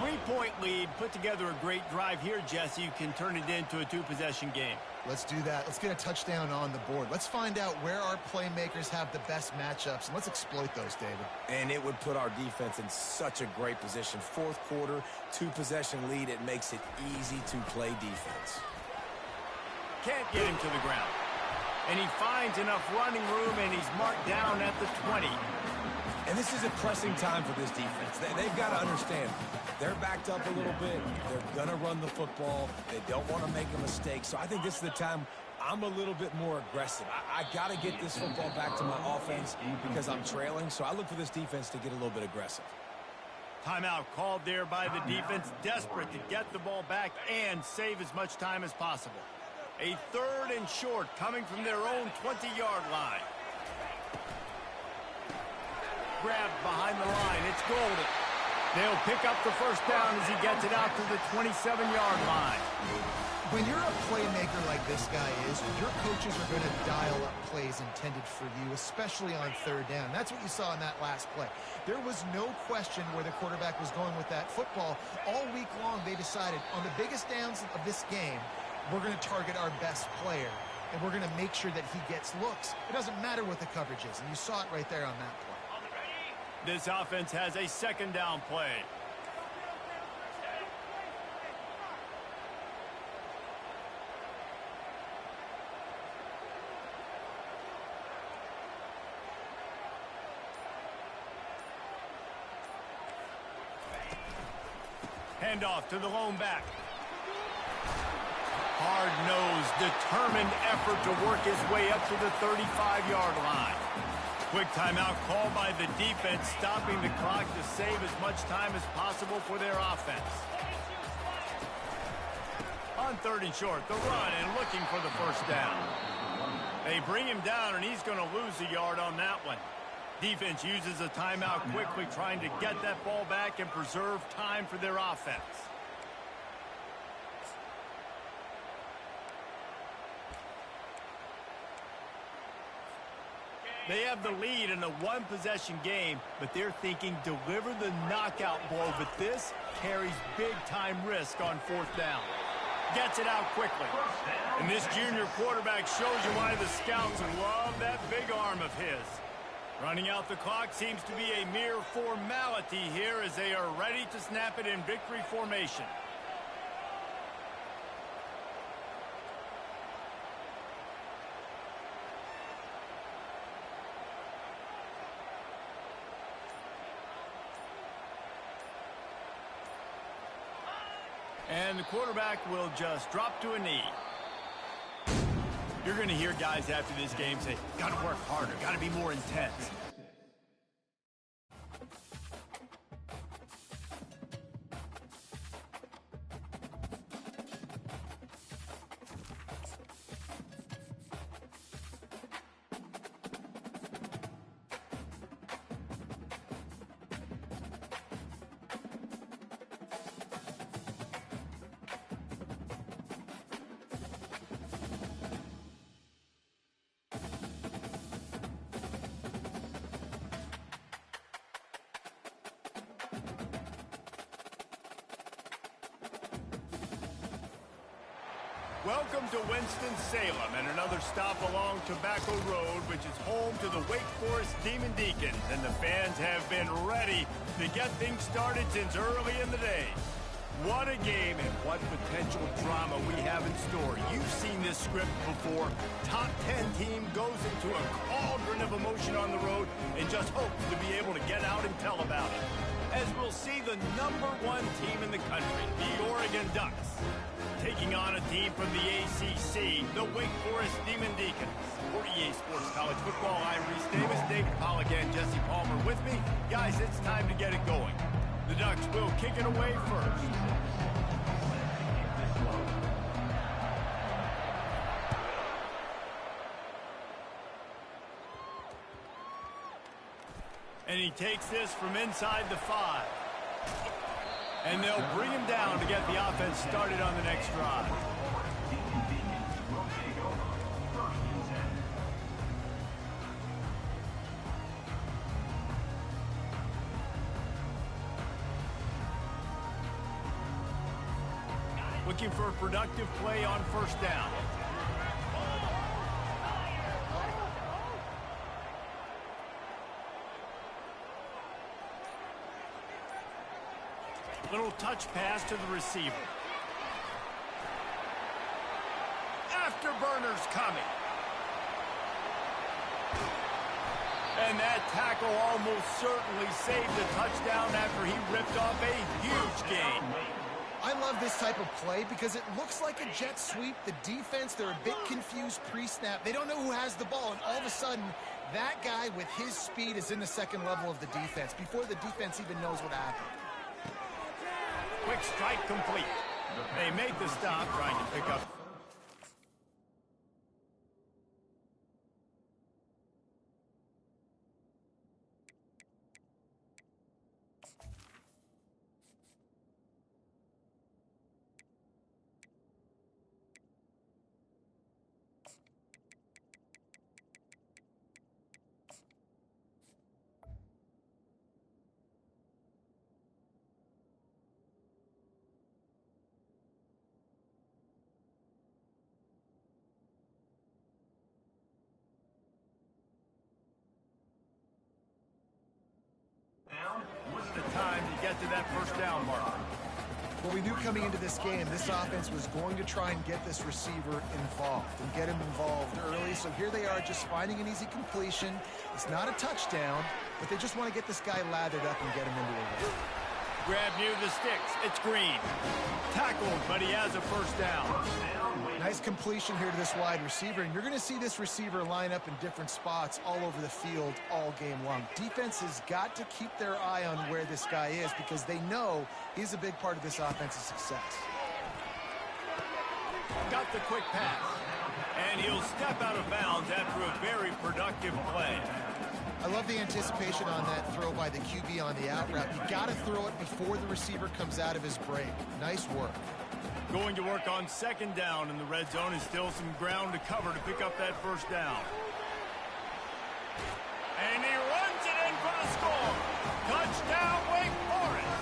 3-point lead, put together a great drive here, Jesse. You can turn it into a two-possession game. Let's do that. Let's get a touchdown on the board. Let's find out where our playmakers have the best matchups, and let's exploit those, David. And it would put our defense in such a great position. Fourth quarter, two-possession lead. It makes it easy to play defense. Can't get him to the ground. And he finds enough running room, and he's marked down at the 20. And this is a pressing time for this defense. They've got to understand, they're backed up a little bit. They're going to run the football. They don't want to make a mistake. So I think this is the time I'm a little bit more aggressive. I got to get this football back to my offense because I'm trailing. So I look for this defense to get a little bit aggressive. Timeout called there by the defense, desperate to get the ball back and save as much time as possible. A third and short coming from their own 20-yard line. Grabbed behind the line. It's Golden. They'll pick up the first down as he gets it out to the 27-yard line. When you're a playmaker like this guy is, your coaches are going to dial up plays intended for you, especially on third down. That's what you saw in that last play. There was no question where the quarterback was going with that football. All week long, they decided on the biggest downs of this game, we're going to target our best player. and we're going to make sure that he gets looks. It doesn't matter what the coverage is, and you saw it right there on that play. This offense has a second down play. Handoff to the lone back. Hard-nosed, determined effort to work his way up to the 35-yard line. Quick timeout called by the defense, stopping the clock to save as much time as possible for their offense. On 3rd and short, the run and looking for the first down. They bring him down, and he's going to lose a yard on that one. Defense uses a timeout quickly, trying to get that ball back and preserve time for their offense. They have the lead in a one-possession game, but they're thinking deliver the knockout blow, but this carries big-time risk on 4th down. Gets it out quickly. And this junior quarterback shows you why the scouts love that big arm of his. Running out the clock seems to be a mere formality here as they are ready to snap it in victory formation. And the quarterback will just drop to a knee. You're going to hear guys after this game say, got to work harder, got to be more intense. Welcome to Winston-Salem and another stop along Tobacco Road, which is home to the Wake Forest Demon Deacons, and the fans have been ready to get things started since early in the day. What a game and what potential drama we have in store. You've seen this script before. Top 10 team goes into a cauldron of emotion on the road and just hopes to be able to get out and tell about it. As we'll see the #1 team in the country, the Oregon Ducks, taking on a team from the ACC, the Wake Forest Demon Deacons. For EA Sports College Football, I'm Reese Davis, David Pollack, and Jesse Palmer with me. Guys, it's time to get it going. The Ducks will kick it away first. And he takes this from inside the 5. And they'll bring him down to get the offense started on the next drive. Looking for a productive play on 1st down. Little touch pass to the receiver. Afterburners coming. And that tackle almost certainly saved the touchdown after he ripped off a huge gain. I love this type of play because it looks like a jet sweep. The defense, they're a bit confused pre-snap. They don't know who has the ball, and all of a sudden, that guy with his speed is in the second level of the defense before the defense even knows what happened. Quick strike complete. They make the stop, trying to pick up. get to that first down marker. Well, we knew coming into this game, this offense was going to try and get this receiver involved and get him involved early. So here they are just finding an easy completion. It's not a touchdown, but they just want to get this guy lathered up and get him into a run. Grab near the sticks. It's Green. Tackled, but he has a first down. Nice completion here to this wide receiver, and you're going to see this receiver line up in different spots all over the field all game long. Defense has got to keep their eye on where this guy is because they know he's a big part of this offense's success. Got the quick pass, and he'll step out of bounds after a very productive play. I love the anticipation on that throw by the QB on the out route. You got to throw it before the receiver comes out of his break. Nice work. Going to work on second down in the red zone is still some ground to cover to pick up that first down. And he runs it in for the score. Touchdown, Wake Forest.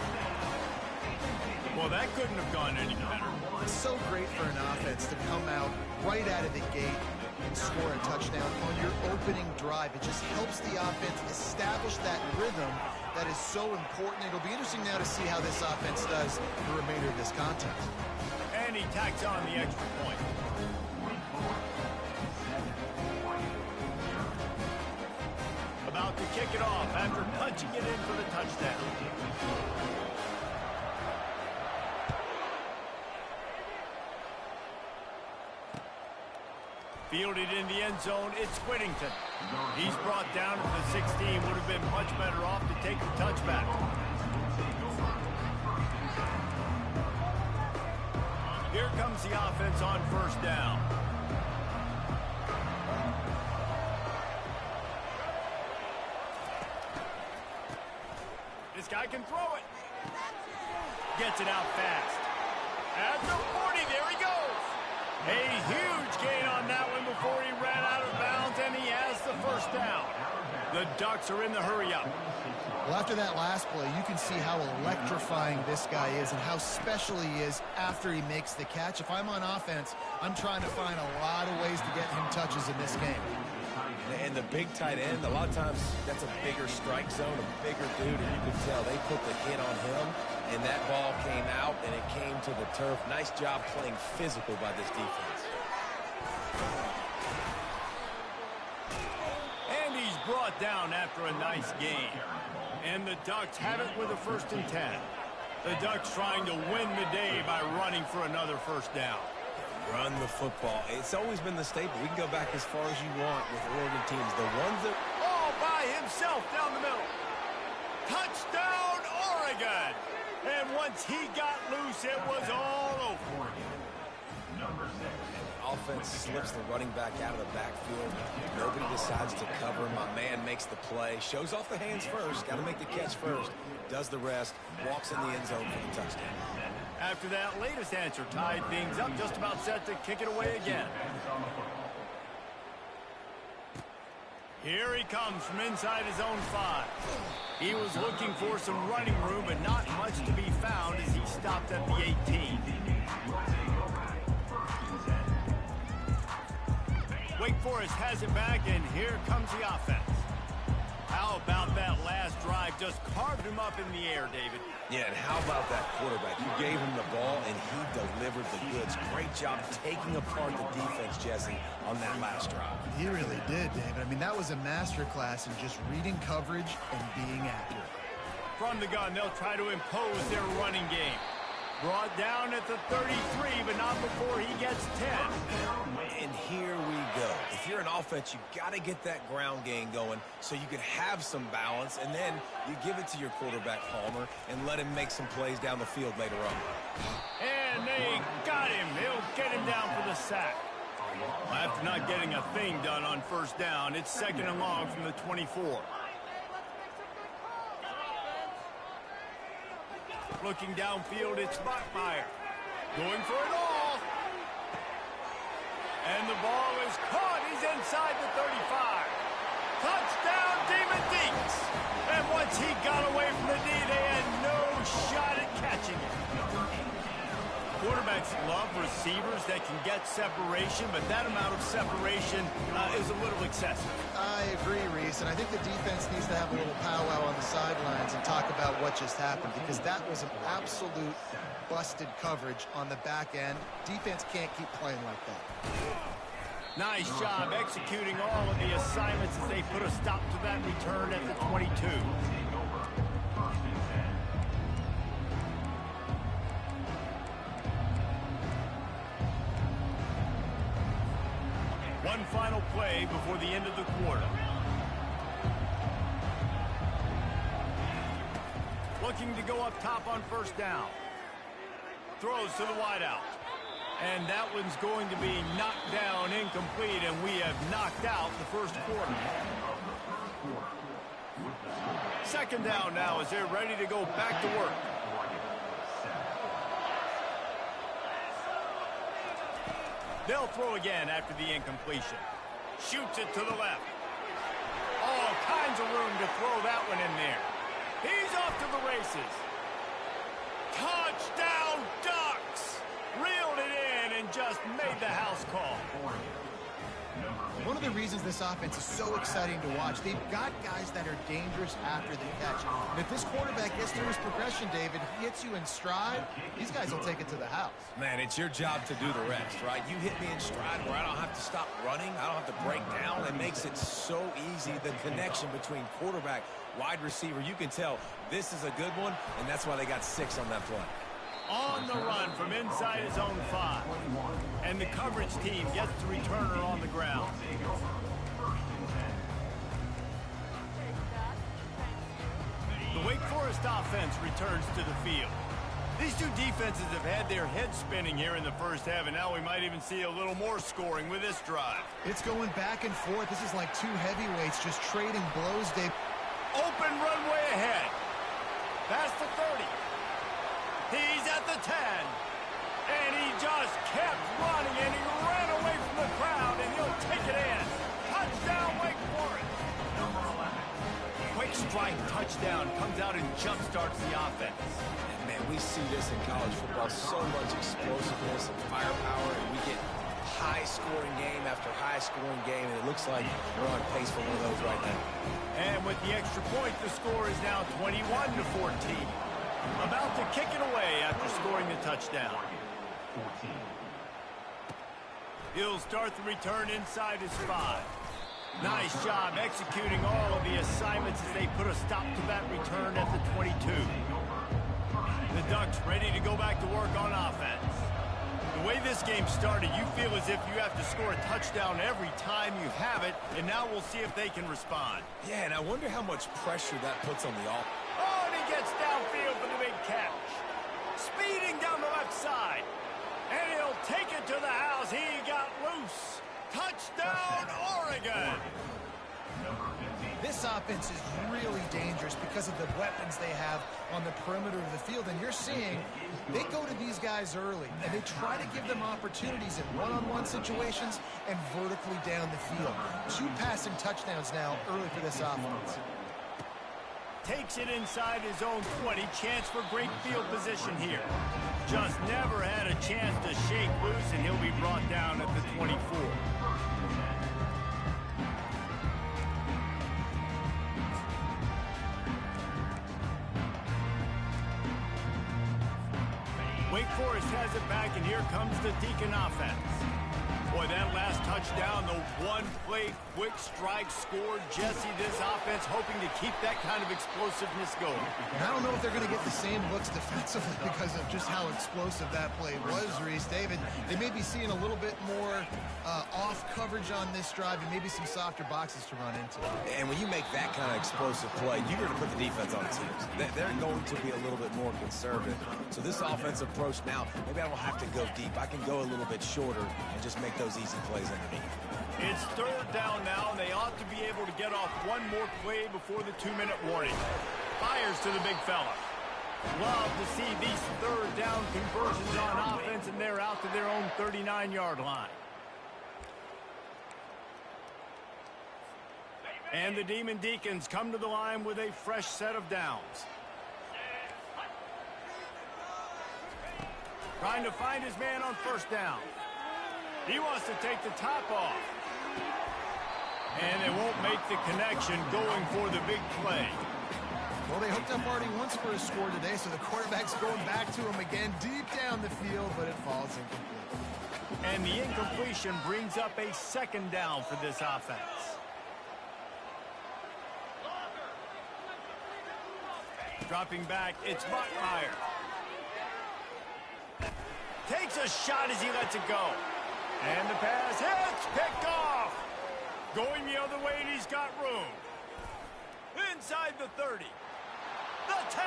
Well, that couldn't have gone any better. It's so great for an offense to come out right out of the gate and score a touchdown on your opening drive. It just helps the offense establish that rhythm that is so important. It'll be interesting now to see how this offense does the remainder of this contest. And he tacks on the extra point. About to kick it off after punching it in for the touchdown. Fielded in the end zone, it's Whittington. He's brought down to the 16. Would have been much better off to take the touchback. Here comes the offense on first down. This guy can throw it. Gets it out fast. At the 40, there he goes. A huge gain on that one before he ran out of bounds, and he has the first down. The Ducks are in the hurry-up. Well, after that last play, you can see how electrifying this guy is and how special he is after he makes the catch. If I'm on offense, I'm trying to find a lot of ways to get him touches in this game. And the big tight end, a lot of times that's a bigger strike zone, a bigger dude, and you can tell they put the hit on him, and that ball came out, and it came to the turf. Nice job playing physical by this defense. And he's brought down after a nice game. And the Ducks have it with a 1st and 10. The Ducks trying to win the day by running for another first down. Run the football. It's always been the staple. We can go back as far as you want with Oregon teams. The ones that... All by himself down the middle. Touchdown, Oregon! And once he got loose, it was all over. Offense slips the running back out of the backfield. Nobody decides to cover. My man makes the play. Shows off the hands first. Got to make the catch first. Does the rest. Walks in the end zone for the touchdown. After that latest answer tied things up, just about set to kick it away again. Here he comes from inside his own 5. He was looking for some running room, but not much to be found as he stopped at the 18. Wake Forest has it back, and here comes the offense. How about that last drive? Just carved him up in the air, David. Yeah, and how about that quarterback? You gave him the ball, and he delivered the goods. Great job taking apart the defense, Jesse, on that last drive. He really did, David. I mean, that was a masterclass in just reading coverage and being accurate. From the gun, they'll try to impose their running game. Brought down at the 33, but not before he gets 10. And here we go. If you're an offense, you got to get that ground game going so you can have some balance, and then you give it to your quarterback, Palmer, and let him make some plays down the field later on. And they got him. He'll get him down for the sack. Well, after not getting a thing done on first down, it's 2nd and long from the 24. Looking downfield, it's Bachmeier. Going for it all. And the ball is caught. He's inside the 35. Touchdown, Demon Deeks. And once he got away from the knee, they had no shot at catching it. Quarterbacks love receivers that can get separation, but that amount of separation is a little excessive. I agree, Reese, and I think the defense needs to have a little powwow on the sidelines and talk about what just happened, because that was an absolute busted coverage on the back end. Defense can't keep playing like that. Nice job executing all of the assignments as they put a stop to that return at the 22. One final play before the end of the quarter. Looking to go up top on first down. Throws to the wideout. And that one's going to be knocked down incomplete, and we have knocked out the first quarter. Second down now as they're ready to go back to work. They'll throw again after the incompletion. Shoots it to the left. All kinds of room to throw that one in there. He's off to the races. Touchdown Ducks! Reeled it in and just made the house call. One of the reasons this offense is so exciting to watch, they've got guys that are dangerous after the catch. And if this quarterback gets through his progression, David, he hits you in stride, these guys will take it to the house. Man, it's your job to do the rest, right? You hit me in stride where I don't have to stop running. I don't have to break down. It makes it so easy, the connection between quarterback, wide receiver. You can tell this is a good one, and that's why they got 6 on that play. On the run from inside his own 5. And the coverage team gets the returner on the ground. The Wake Forest offense returns to the field. These two defenses have had their heads spinning here in the first half, and now we might even see a little more scoring with this drive. It's going back and forth. This is like two heavyweights just trading blows, Dave. Open runway ahead. Past the 30. He's at the 10. And he just kept running, and he ran away from the crowd, and he'll take it in. Touchdown, Wake Forest. Quick strike touchdown comes out and jump-starts the offense. And man, we see this in college football, so much explosiveness and firepower, and we get high-scoring game after high-scoring game, and it looks like we're on pace for one of those right now. And with the extra point, the score is now 21-14. About to kick it away after scoring the touchdown. He'll start the return inside his 5. Nice job executing all of the assignments as they put a stop to that return at the 22. The Ducks ready to go back to work on offense. The way this game started, you feel as if you have to score a touchdown every time you have it, and now we'll see if they can respond. Yeah, and I wonder how much pressure that puts on the offense. Oh, and he gets downfield for the big catch. Speeding down the left side. And he'll take it to the house. He got loose. Touchdown, Oregon. This offense is really dangerous because of the weapons they have on the perimeter of the field. And you're seeing they go to these guys early, and they try to give them opportunities in one-on-one situations and vertically down the field. 2 passing touchdowns now early for this offense. Takes it inside his own 20. Chance for great field position here. Just never had a chance to shake loose, and he'll be brought down at the 24. Wake Forest has it back, and here comes the Deacon offense. Boy, that last touchdown, the one-play quick strike scored. Jesse, this offense hoping to keep that kind of explosiveness going. And I don't know if they're going to get the same looks defensively because of just how explosive that play was, Reese. David, they may be seeing a little bit more off coverage on this drive and maybe some softer boxes to run into. And when you make that kind of explosive play, you're going to put the defense on its heels. They're going to be a little bit more conservative. So this offensive approach now, maybe I don't have to go deep. I can go a little bit shorter and just make those easy plays underneath. It's third down now, and they ought to be able to get off one more play before the 2-minute warning. Fires to the big fella. Love to see these third down conversions on offense, and they're out to their own 39-yard line. And the Demon Deacons come to the line with a fresh set of downs. Trying to find his man on first down. He wants to take the top off. And they won't make the connection going for the big play. Well, they hooked up already once for a score today, so the quarterback's going back to him again deep down the field, but it falls incomplete. And the incompletion brings up a second down for this offense. Dropping back, it's Buckmeyer. Takes a shot as he lets it go. And the pass hits, picked off. Going the other way, and he's got room. Inside the 30. The 10.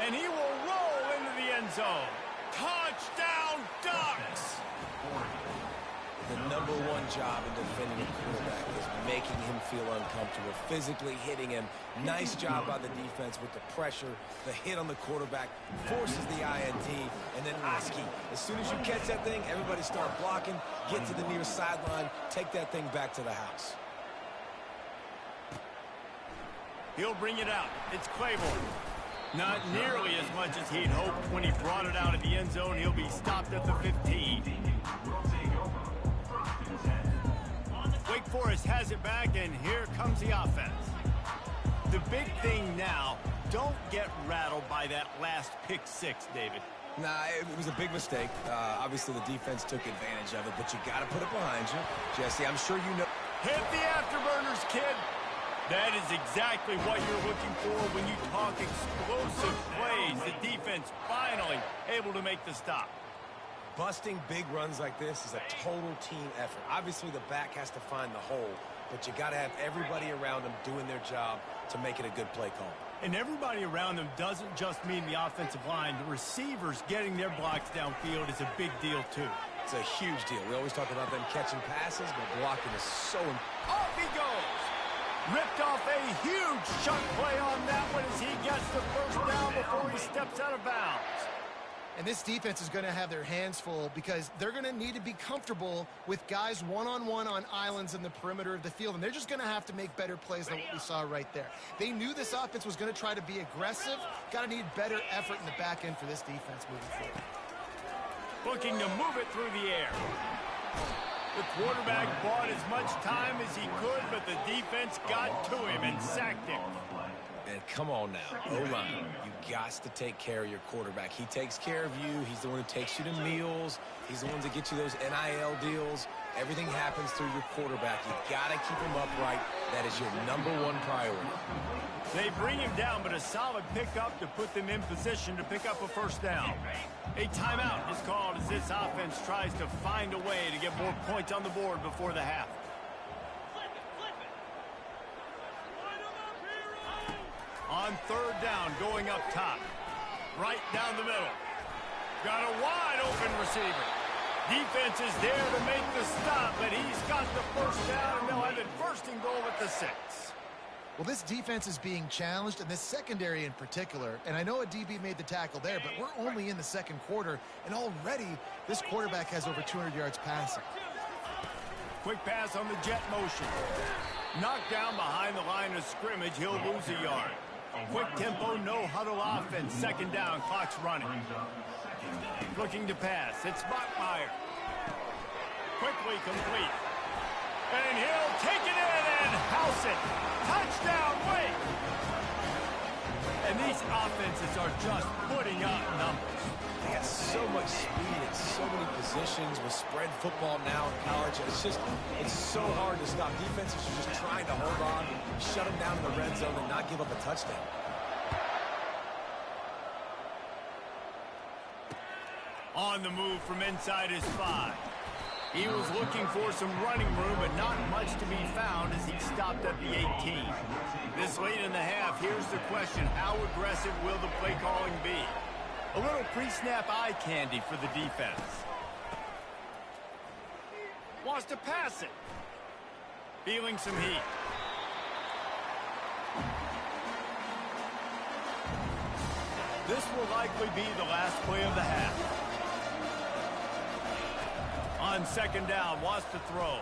And he will roll into the end zone. Touchdown, Ducks! The number one job in defending a quarterback is making him feel uncomfortable, physically hitting him. Nice job by the defense with the pressure, the hit on the quarterback, forces the INT, and then Oski. As soon as you catch that thing, everybody start blocking, get to the near sideline, take that thing back to the house. He'll bring it out. It's Claiborne. Not nearly as much as he'd hoped when he brought it out of the end zone. He'll be stopped at the 15. Wake Forest has it back, and here comes the offense. The big thing now, don't get rattled by that last pick six, David. Nah, it was a big mistake. Obviously, the defense took advantage of it, but you got to put it behind you. Jesse, I'm sure you know. Hit the afterburners, kid. That is exactly what you're looking for when you talk explosive plays. The defense finally able to make the stop. Busting big runs like this is a total team effort. Obviously, the back has to find the hole, but you got to have everybody around them doing their job to make it a good play call. And everybody around them doesn't just mean the offensive line. The receivers getting their blocks downfield is a big deal, too. It's a huge deal. We always talk about them catching passes, but blocking is so important. Off he goes! Ripped off a huge shot play on that one as he gets the first down before he steps out of bounds. And this defense is going to have their hands full because they're going to need to be comfortable with guys one-on-one on islands in the perimeter of the field. And they're just going to have to make better plays than what we saw right there. They knew this offense was going to try to be aggressive. Got to need better effort in the back end for this defense moving forward. Looking to move it through the air. The quarterback bought as much time as he could, but the defense got to him and sacked him. And come on now, O-line, you got to take care of your quarterback. He takes care of you. He's the one who takes you to meals. He's the one that gets you those NIL deals. Everything happens through your quarterback. You got to keep him upright. That is your number one priority. They bring him down, but a solid pickup to put them in position to pick up a first down. A timeout is called as this offense tries to find a way to get more points on the board before the half. On third down, going up top. Right down the middle. Got a wide open receiver. Defense is there to make the stop, but he's got the first down, and they'll have it first and goal at the 6. Well, this defense is being challenged, and this secondary in particular. And I know a DB made the tackle there, but we're only in the second quarter, and already this quarterback has over 200 yards passing. Quick pass on the jet motion. Knocked down behind the line of scrimmage. He'll lose a yard. Quick tempo, no huddle offense. Second down, clock's running. Looking to pass. It's Buckmeyer. Quickly complete. And he'll take it in and house it. Touchdown, Wake! And these offenses are just putting up numbers. They got so much speed and so many positions with spread football now in college. It's so hard to stop. Defenses are just trying to hold on, shut them down in the red zone, and not give up a touchdown. On the move from inside his 5. He was looking for some running room, but not much to be found as he stopped at the 18. This late in the half, here's the question. How aggressive will the play calling be? A little pre-snap eye candy for the defense. Wants to pass it. Feeling some heat. This will likely be the last play of the half. On second down, wants to throw.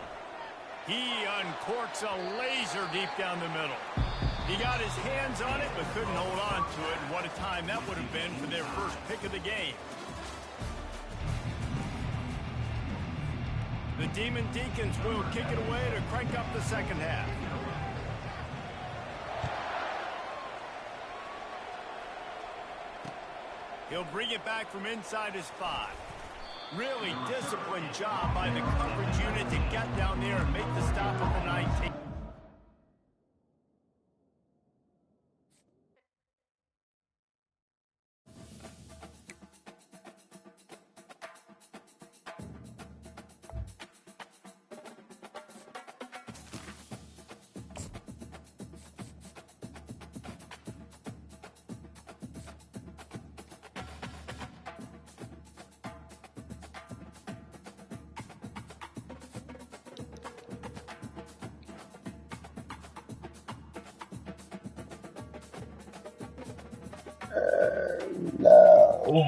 He uncorks a laser deep down the middle. He got his hands on it, but couldn't hold on to it. And what a time that would have been for their first pick of the game. The Demon Deacons will kick it away to crank up the second half. He'll bring it back from inside his 5. Really disciplined job by the coverage unit to get down there and make the stop at the 19. No.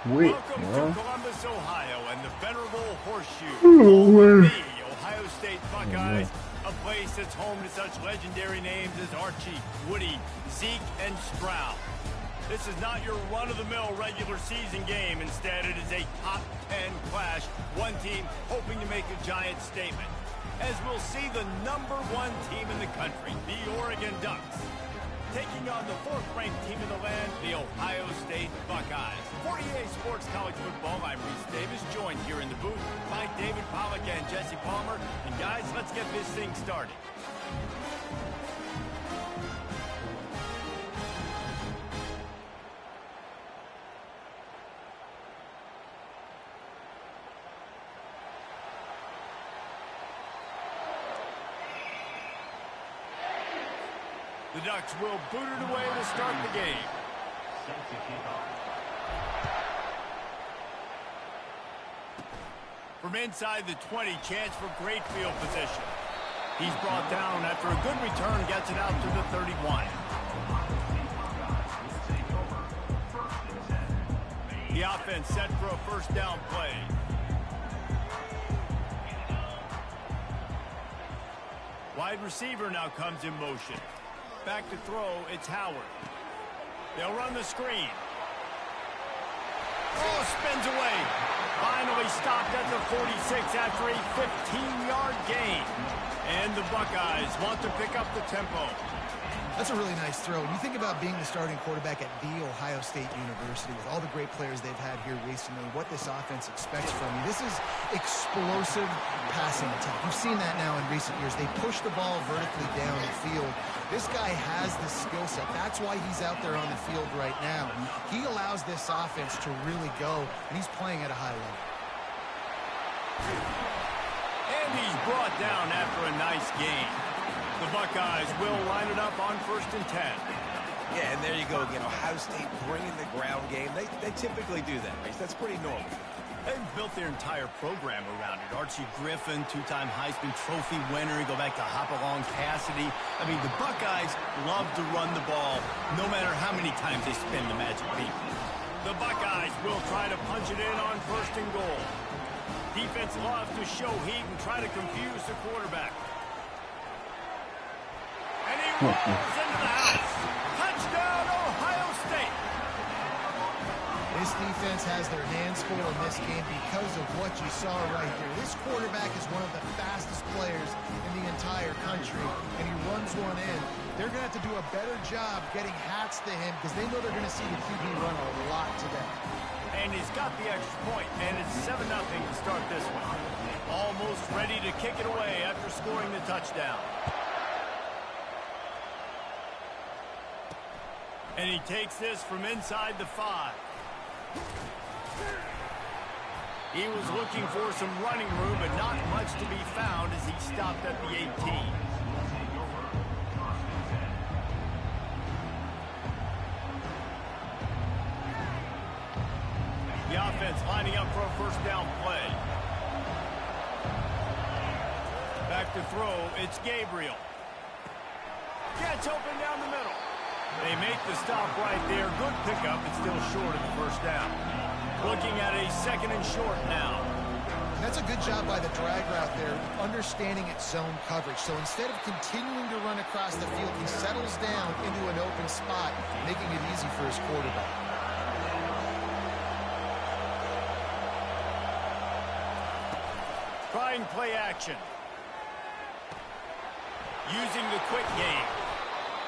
Welcome to Columbus, Ohio, and the venerable Horseshoe. The Ohio State Buckeyes, a place that's home to such legendary names as Archie, Woody, Zeke, and Stroud. This is not your run-of-the-mill regular season game. Instead, it is a top 10 clash. One team hoping to make a giant statement, as we'll see the #1 team in the country, the Oregon Ducks, taking on the 4th-ranked team in the land, the Ohio State Buckeyes. 48 Sports College Football, I'm Reese Davis, joined here in the booth by David Pollack and Jesse Palmer. And guys, let's get this thing started. The Ducks will boot it away to start the game. From inside the 20, chance for great field position. He's brought down after a good return, gets it out to the 31. The offense set for a first down play. Wide receiver now comes in motion. Back to throw, it's Howard. They'll run the screen. Oh, spins away. Finally stopped at the 46 after a 15-yard gain. And the Buckeyes want to pick up the tempo. That's a really nice throw. When you think about being the starting quarterback at The Ohio State University, with all the great players they've had here recently, what this offense expects from you, this is explosive passing attack. You've seen that now in recent years. They push the ball vertically down the field. This guy has the skill set. That's why he's out there on the field right now. He allows this offense to really go, and he's playing at a high level. And he's brought down after a nice gain. The Buckeyes will line it up on 1st and 10. Yeah, and there you go again. Ohio State bringing the ground game. They typically do that, Reese. That's pretty normal. They've built their entire program around it. Archie Griffin, 2-time Heisman Trophy winner. You go back to Hopalong Cassidy. I mean, the Buckeyes love to run the ball, no matter how many times they spin the magic beat. The Buckeyes will try to punch it in on 1st and goal. Defense loves to show heat and try to confuse the quarterback. And he rolls into the house. Touchdown, Ohio State. This defense has their hands full in this game because of what you saw right there. This quarterback is one of the fastest players in the entire country, and he runs one in. They're going to have to do a better job getting hats to him because they know they're going to see the QB run a lot today. And he's got the extra point, and it's 7-0 to start this one. Almost ready to kick it away after scoring the touchdown. And he takes this from inside the 5. He was looking for some running room, but not much to be found as he stopped at the 18. The offense lining up for a first down play. Back to throw, it's Gabriel. Gets open down the middle. They make the stop right there. Good pickup, but still short of the first down. Looking at a 2nd and short now. And that's a good job by the drag route there, understanding its zone coverage. So instead of continuing to run across the field, he settles down into an open spot, making it easy for his quarterback. Trying play action. Using the quick game.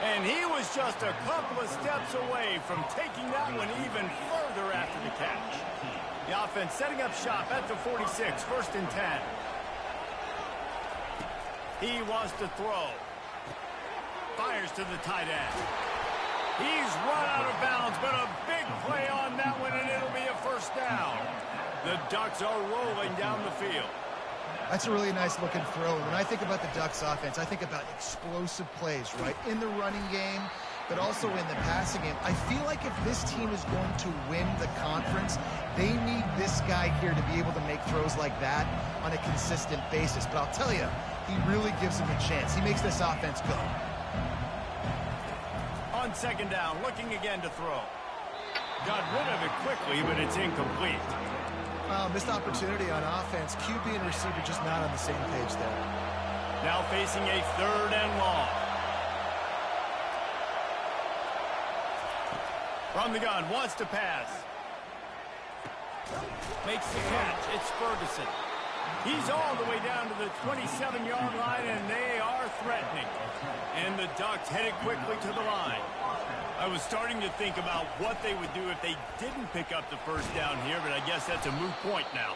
And he was just a couple of steps away from taking that one even further after the catch. The offense setting up shop at the 46, 1st and 10. He wants to throw. Fires to the tight end. He's run out of bounds, but a big play on that one, and it'll be a 1st down. The Ducks are rolling down the field. That's a really nice looking throw. And when I think about the Ducks offense, I think about explosive plays, right? In the running game, but also in the passing game. I feel like if this team is going to win the conference, they need this guy here to be able to make throws like that on a consistent basis. But I'll tell you, he really gives them a chance. He makes this offense go. On 2nd down, looking again to throw. Got rid of it quickly, but it's incomplete. Missed opportunity on offense. QB and receiver just not on the same page there. Now facing a 3rd and long. From the gun, wants to pass. Makes the catch. It's Ferguson. He's all the way down to the 27-yard line, and they are threatening. And the Ducks headed quickly to the line. I was starting to think about what they would do if they didn't pick up the 1st down here, but I guess that's a moot point now.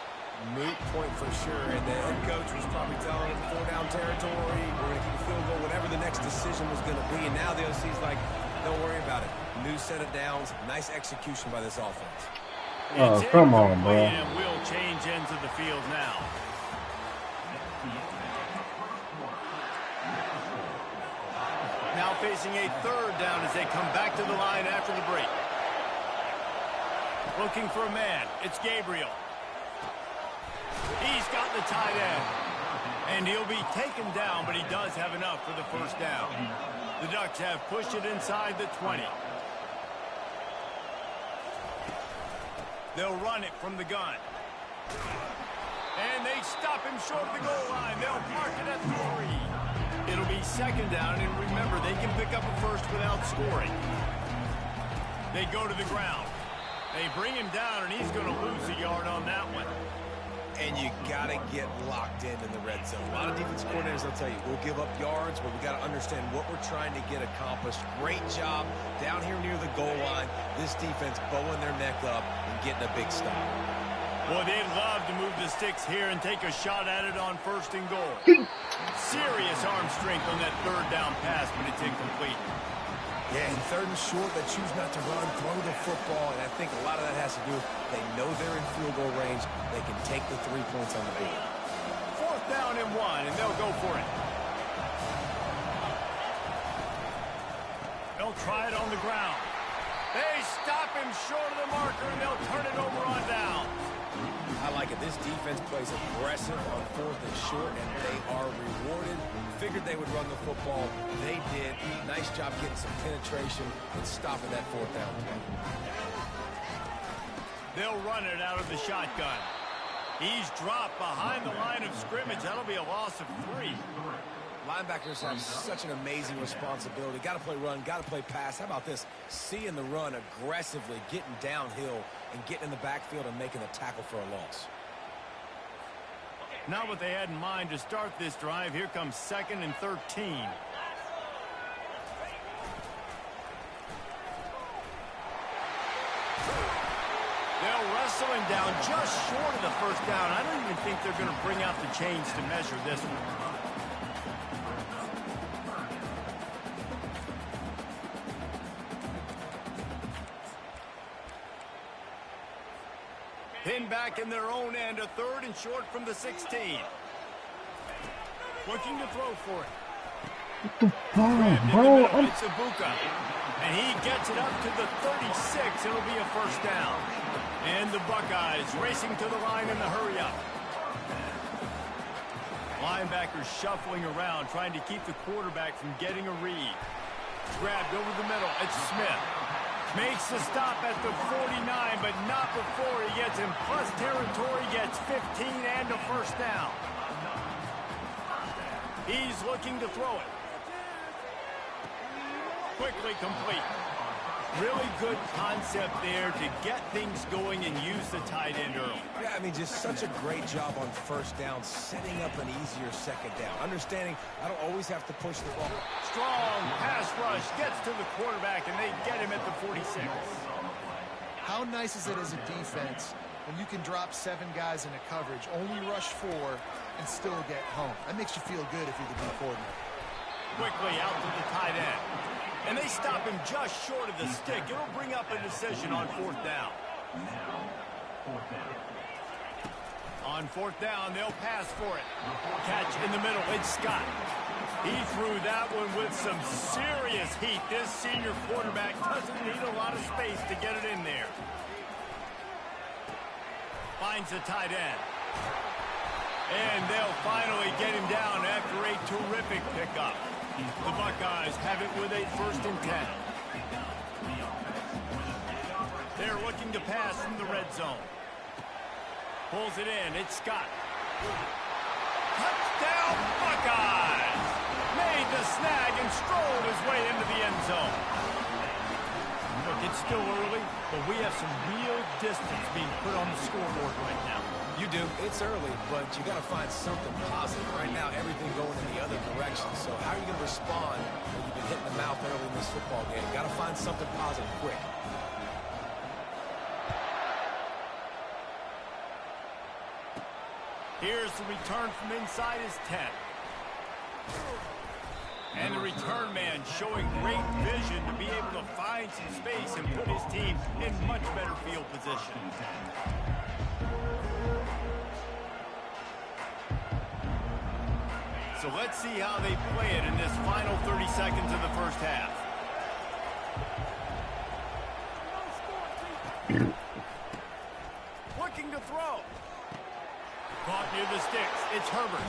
Moot point for sure, and the head coach was probably telling him 4-down territory, we're going to keep a field goal, whatever the next decision was going to be, and now the OC's like, don't worry about it. New set of downs, nice execution by this offense. Oh, come on, bro. And we'll change ends of the field now. Now facing a 3rd down as they come back to the line after the break. Looking for a man. It's Gabriel. He's got the tight end. And he'll be taken down, but he does have enough for the 1st down. The Ducks have pushed it inside the 20. They'll run it from the gun. And they stop him short of the goal line. They'll mark it at the 3. It'll be 2nd down, and remember, they can pick up a 1st without scoring. They go to the ground. They bring him down, and he's going to lose a yard on that one. And you got to get locked in the red zone. A lot of defense coordinators will tell you, we'll give up yards, but we got to understand what we're trying to get accomplished. Great job down here near the goal line. This defense bowing their neck up and getting a big stop. Boy, they'd love to move the sticks here and take a shot at it on 1st and goal. Serious arm strength on that 3rd down pass, but it's incomplete. Yeah, and 3rd and short, they choose not to run, throw the football, and I think a lot of that has to do with they know they're in field goal range. They can take the 3 points on the board. 4th down and 1, and they'll go for it. They'll try it on the ground. They stop him short of the marker, and they'll turn it over on down. I like it. This defense plays aggressive on 4th and short, and they are rewarded. Figured they would run the football. They did. Nice job getting some penetration and stopping that 4th down play. They'll run it out of the shotgun. He's dropped behind the line of scrimmage. That'll be a loss of 3. Linebackers have such an amazing responsibility. Got to play run, got to play pass. How about this? Seeing the run aggressively, getting downhill, and getting in the backfield and making a tackle for a loss. Not what they had in mind to start this drive. Here comes 2nd and 13. They'll wrestle him down just short of the 1st down. I don't even think they're going to bring out the chains to measure this one. Pinned back in their own end, a 3rd and short from the 16. Looking to throw for it. What the fuck, bro? It's Ibuka. And he gets it up to the 36. It'll be a 1st down. And the Buckeyes racing to the line in the hurry-up. Linebackers shuffling around, trying to keep the quarterback from getting a read. Grabbed over the middle. It's Smith. Makes the stop at the 49, but not before he gets in plus territory, gets 15 and a 1st down. He's looking to throw it. Quickly complete. Really good concept there to get things going and use the tight end early. Yeah, I mean, just such a great job on first down, setting up an easier second down. Understanding I don't always have to push the ball. Strong pass rush gets to the quarterback, and they get him at the 46. How nice is it as a defense when you can drop 7 guys in a coverage, only rush 4, and still get home? That makes you feel good if you're the D coordinator. Quickly out to the tight end. And they stop him just short of the stick. It'll bring up a decision on 4th down. On 4th down, they'll pass for it. Catch in the middle. It's Scott. He threw that one with some serious heat. This senior quarterback doesn't need a lot of space to get it in there. Finds the tight end. And they'll finally get him down after a terrific pickup. The Buckeyes have it with a 1st and 10. They're looking to pass from the red zone. Pulls it in. It's Scott. Touchdown, Buckeyes! Made the snag and strolled his way into the end zone. Look, it's still early, but we have some real distance being put on the scoreboard right now. You do. It's early, but you got to find something positive. Right now, everything going in the other direction. So how are you going to respond when you've been hitting the mouth early in this football game? Got to find something positive quick. Here's the return from inside his 10. And the return man showing great vision to be able to find some space and put his team in much better field position. So let's see how they play it in this final 30 seconds of the first half. Looking to throw. Caught near the sticks. It's Herbert.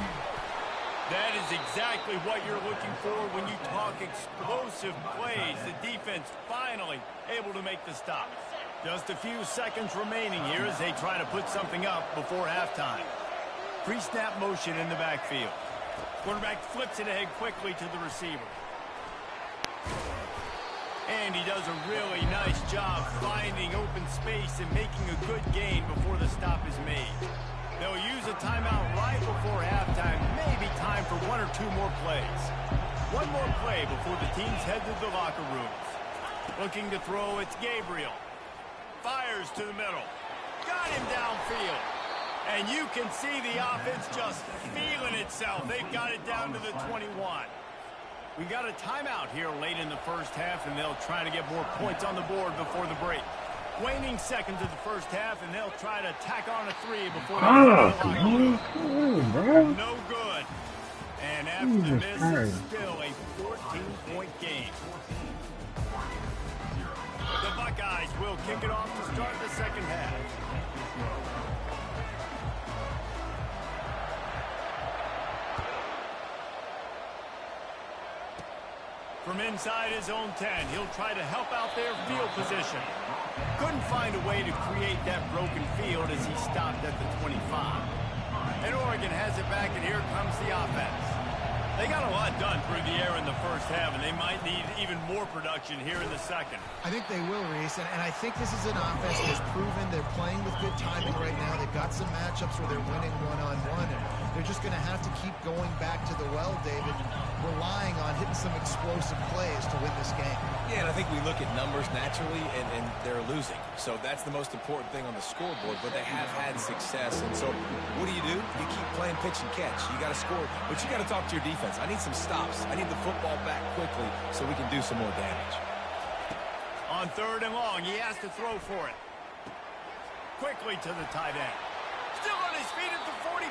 That is exactly what you're looking for when you talk explosive plays. The defense finally able to make the stop. Just a few seconds remaining here as they try to put something up before halftime. Pre-snap motion in the backfield. Quarterback flips it ahead quickly to the receiver. And he does a really nice job finding open space and making a good gain before the stop is made. They'll use a timeout right before halftime. Maybe time for 1 or 2 more plays. One more play before the teams head to the locker rooms. Looking to throw, it's Gabriel. Fires to the middle. Got him downfield. And you can see the offense just feeling itself. They've got it down to the 21. We got a timeout here late in the first half, and they'll try to get more points on the board before the break. Waning seconds of the first half, and they'll try to tack on a 3 before no good. And after the miss, it's still a 14-point game. The Buckeyes will kick it off to start the second half. From inside his own 10, he'll try to help out their field position. Couldn't find a way to create that broken field as he stopped at the 25. And Oregon has it back, and here comes the offense. They got a lot done through the air in the first half, and they might need even more production here in the second. I think they will, Reese, and I think this is an offense that's proven they're playing with good timing right now. They've got some matchups where they're winning one-on-one, and they're just going to have to keep going back to the well, David, relying on hitting some explosive plays to win this game. Yeah, and I think we look at numbers naturally, and they're losing. So that's the most important thing on the scoreboard, but they have had success. And so what do? You keep playing pitch and catch. You got to score, but you got to talk to your defense. I need some stops. I need the football back quickly so we can do some more damage. On 3rd and long, he has to throw for it. Quickly to the tight end. Still on his feet at the 45.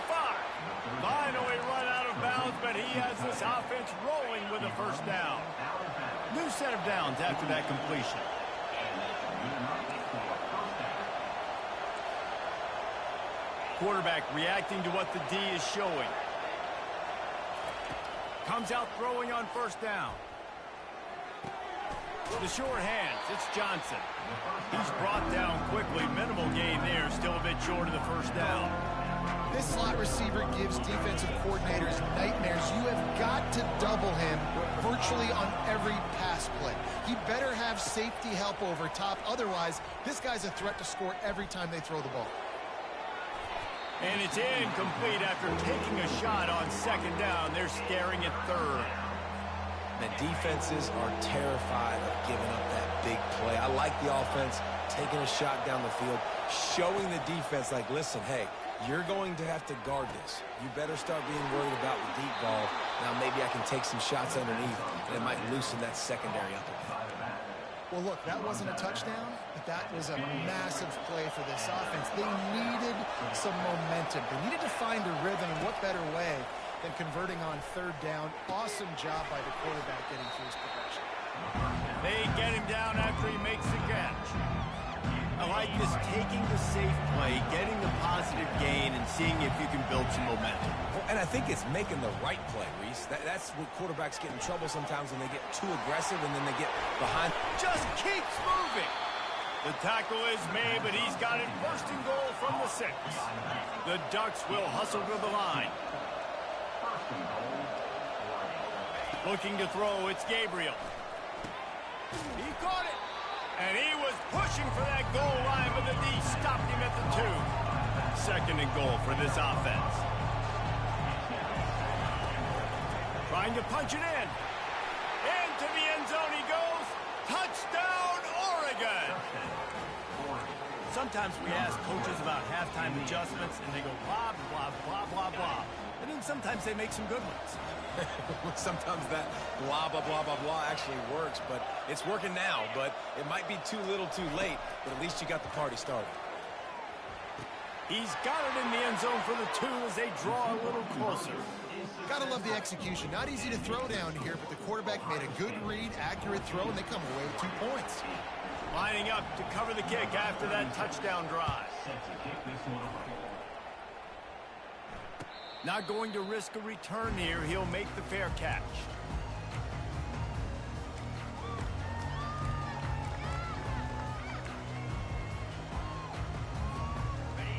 Finally run out of bounds, but he has this offense rolling with a first down. New set of downs after that completion. Quarterback reacting to what the D is showing. Comes out throwing on first down. The short hands, it's Johnson. He's brought down quickly. Minimal gain there, still a bit short of the first down. This slot receiver gives defensive coordinators nightmares. You have got to double him virtually on every pass play. He better have safety help over top. Otherwise, this guy's a threat to score every time they throw the ball. And it's incomplete after taking a shot on second down. They're staring at third. The defenses are terrified of giving up that big play. I like the offense taking a shot down the field, showing the defense like, listen, hey, you're going to have to guard this. You better start being worried about the deep ball. Now maybe I can take some shots underneath, and it might loosen that secondary up a bit. Well, look, that wasn't a touchdown, but that was a massive play for this offense. They needed some momentum. They needed to find a rhythm, and what better way than converting on third down. Awesome job by the quarterback getting through his progression. They get him down after he makes the catch. I like this, taking the safe play, getting the positive gain, and seeing if you can build some momentum. Well, and I think it's making the right play, Reese. That's what quarterbacks get in trouble sometimes when they get too aggressive and then they get behind. Just keeps moving. The tackle is made, but he's got it first and goal from the 6. The Ducks will hustle to the line. Looking to throw, it's Gabriel. He caught it. And he was pushing for that goal line, but the D stopped him at the 2. Second and goal for this offense. Trying to punch it in. Into the end zone he goes. Touchdown, Oregon! Sometimes we ask coaches about halftime adjustments, and they go blah, blah, blah, blah, blah. And then sometimes they make some good ones. Sometimes that blah, blah, blah, blah, blah actually works, but it's working now. But it might be too little too late, but at least you got the party started. He's got it in the end zone for the 2 as they draw a little closer. Gotta love the execution. Not easy to throw down here, but the quarterback made a good read, accurate throw, and they come away with 2 points. Lining up to cover the kick after that touchdown drive. Not going to risk a return here. He'll make the fair catch.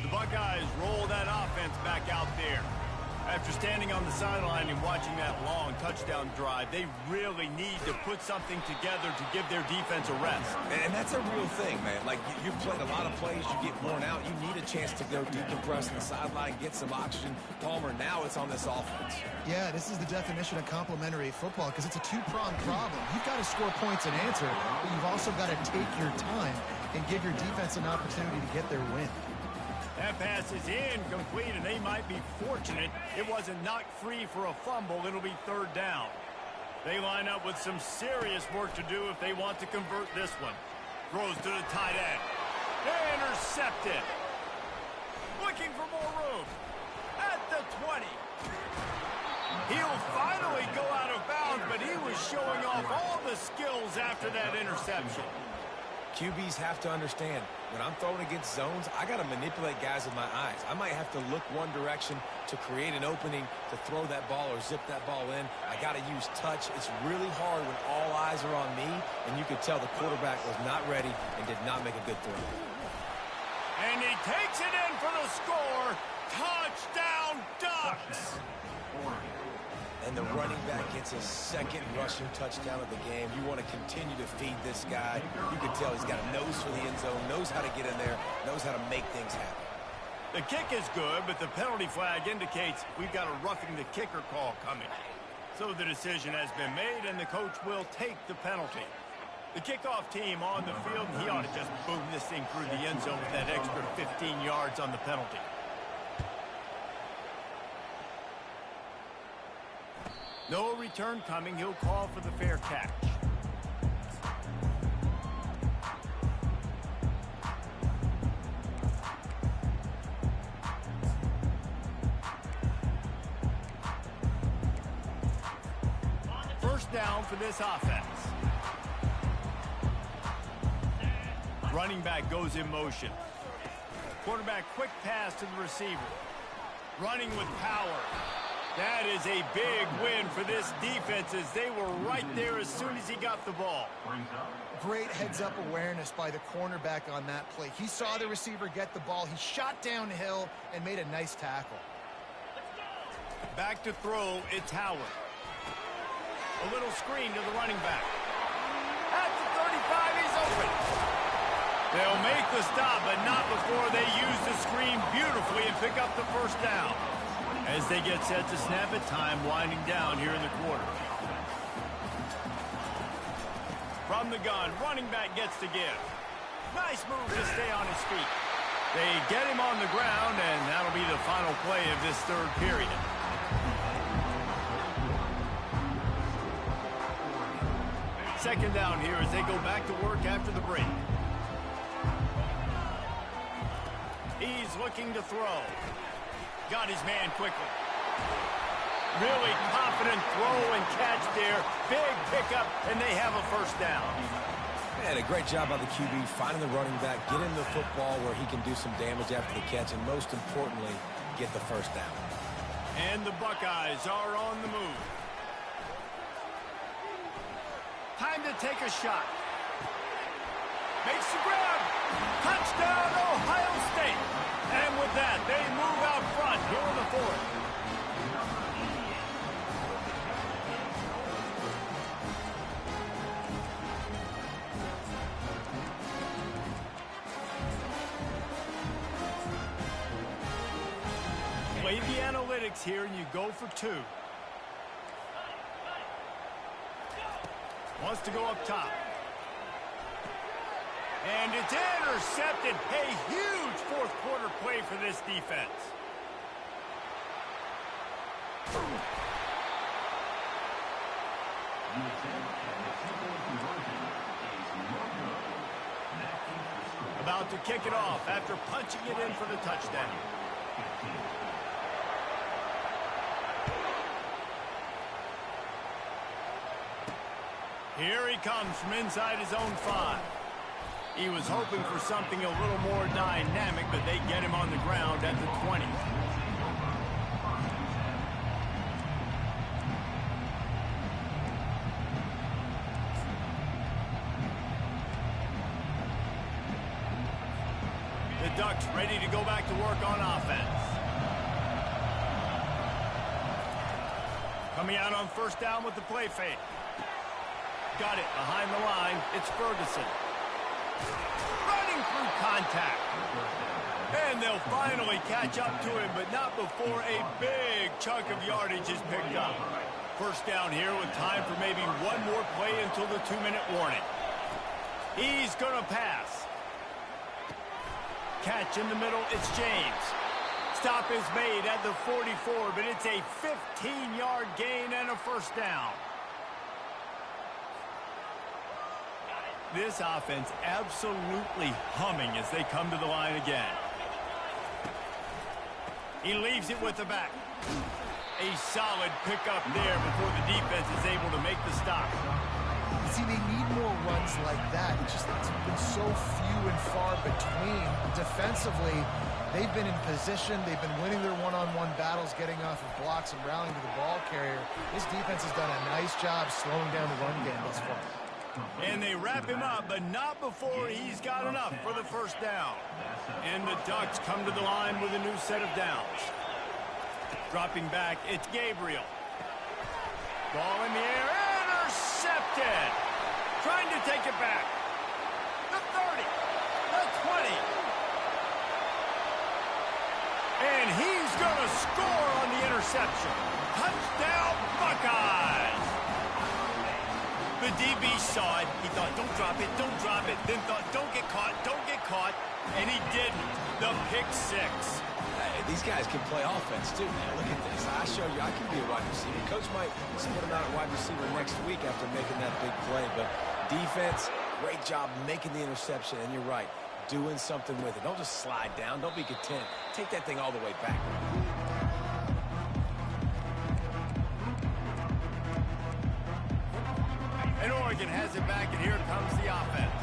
The Buckeyes roll that offense back out there. After standing on the sideline and watching that long touchdown drive, they really need to put something together to give their defense a rest. And that's a real thing, man. Like, you've played a lot of plays, you get worn out. You need a chance to go decompress on the sideline, get some oxygen. Palmer, now it's on this offense. Yeah, this is the definition of complementary football because it's a 2-pronged problem. You've got to score points and answer, but you've also got to take your time and give your defense an opportunity to get their win. That pass is incomplete, and they might be fortunate it wasn't knocked free for a fumble. It'll be third down. They line up with some serious work to do if they want to convert this one. Throws to the tight end. Intercepted. Looking for more room. At the 20. He'll finally go out of bounds, but he was showing off all the skills after that interception. QBs have to understand, when I'm throwing against zones, I got to manipulate guys with my eyes. I might have to look one direction to create an opening to throw that ball or zip that ball in. I got to use touch. It's really hard when all eyes are on me, and you could tell the quarterback was not ready and did not make a good throw. And he takes it in for the score. Touchdown, Ducks! And the running back gets his second rushing touchdown of the game. You want to continue to feed this guy. You can tell he's got a nose for the end zone, knows how to get in there, knows how to make things happen. The kick is good, but the penalty flag indicates we've got a roughing the kicker call coming. So the decision has been made, and the coach will take the penalty. The kickoff team on the field, and he ought to just boom this thing through the end zone with that extra 15 yards on the penalty. No return coming. He'll call for the fair catch. First down for this offense. Running back goes in motion. Quarterback quick pass to the receiver. Running with power. That is a big win for this defense as they were right there as soon as he got the ball. Great heads-up awareness by the cornerback on that play. He saw the receiver get the ball. He shot downhill and made a nice tackle. Back to throw, it's Howard. A little screen to the running back. At the 35, he's open. They'll make the stop, but not before they use the screen beautifully and pick up the first down. As they get set to snap it, time winding down here in the quarter. From the gun, running back gets to give. Nice move to stay on his feet. They get him on the ground, and that'll be the final play of this third period. Second down here as they go back to work after the break. He's looking to throw. Got his man quickly. Really confident throw and catch there. Big pickup, and they have a first down. Man, a great job by the QB finding the running back, get him the football where he can do some damage after the catch, and most importantly, get the first down. And the Buckeyes are on the move. Time to take a shot. Makes the grab. Touchdown, Ohio State. And with that, they move out front here in the fourth. Play the analytics here, and you go for two. Wants to go up top. And it's intercepted. A huge fourth quarter play for this defense. About to kick it off after punching it in for the touchdown. Here he comes from inside his own 5. He was hoping for something a little more dynamic, but they get him on the ground at the 20. The Ducks ready to go back to work on offense. Coming out on first down with the play fake. Got it behind the line. It's Ferguson. Running through contact. And they'll finally catch up to him, but not before a big chunk of yardage is picked up. First down here with time for maybe one more play until the 2-minute warning. He's going to pass. Catch in the middle. It's James. Stop is made at the 44, but it's a 15-yard gain and a first down. This offense absolutely humming as they come to the line again. He leaves it with the back. A solid pickup there before the defense is able to make the stop. See, they need more runs like that. It's been so few and far between. Defensively, they've been in position. They've been winning their one-on-one battles, getting off of blocks and rallying to the ball carrier. This defense has done a nice job slowing down the run game thus far. And they wrap him up, but not before he's got enough for the first down. And the Ducks come to the line with a new set of downs. Dropping back, it's Gabriel. Ball in the air, intercepted. Trying to take it back. The 30, the 20. And he's going to score on the interception. Touchdown, Buckeyes. The DB saw it. He thought, don't drop it, don't drop it. Then thought, don't get caught, don't get caught. And he didn't. The pick 6. Hey, these guys can play offense, too, man. Look at this. I showed you I can be a wide receiver. Coach might split him out at wide receiver next week after making that big play. But defense, great job making the interception. And you're right, doing something with it. Don't just slide down. Don't be content. Take that thing all the way back. And Oregon has it back, and here comes the offense.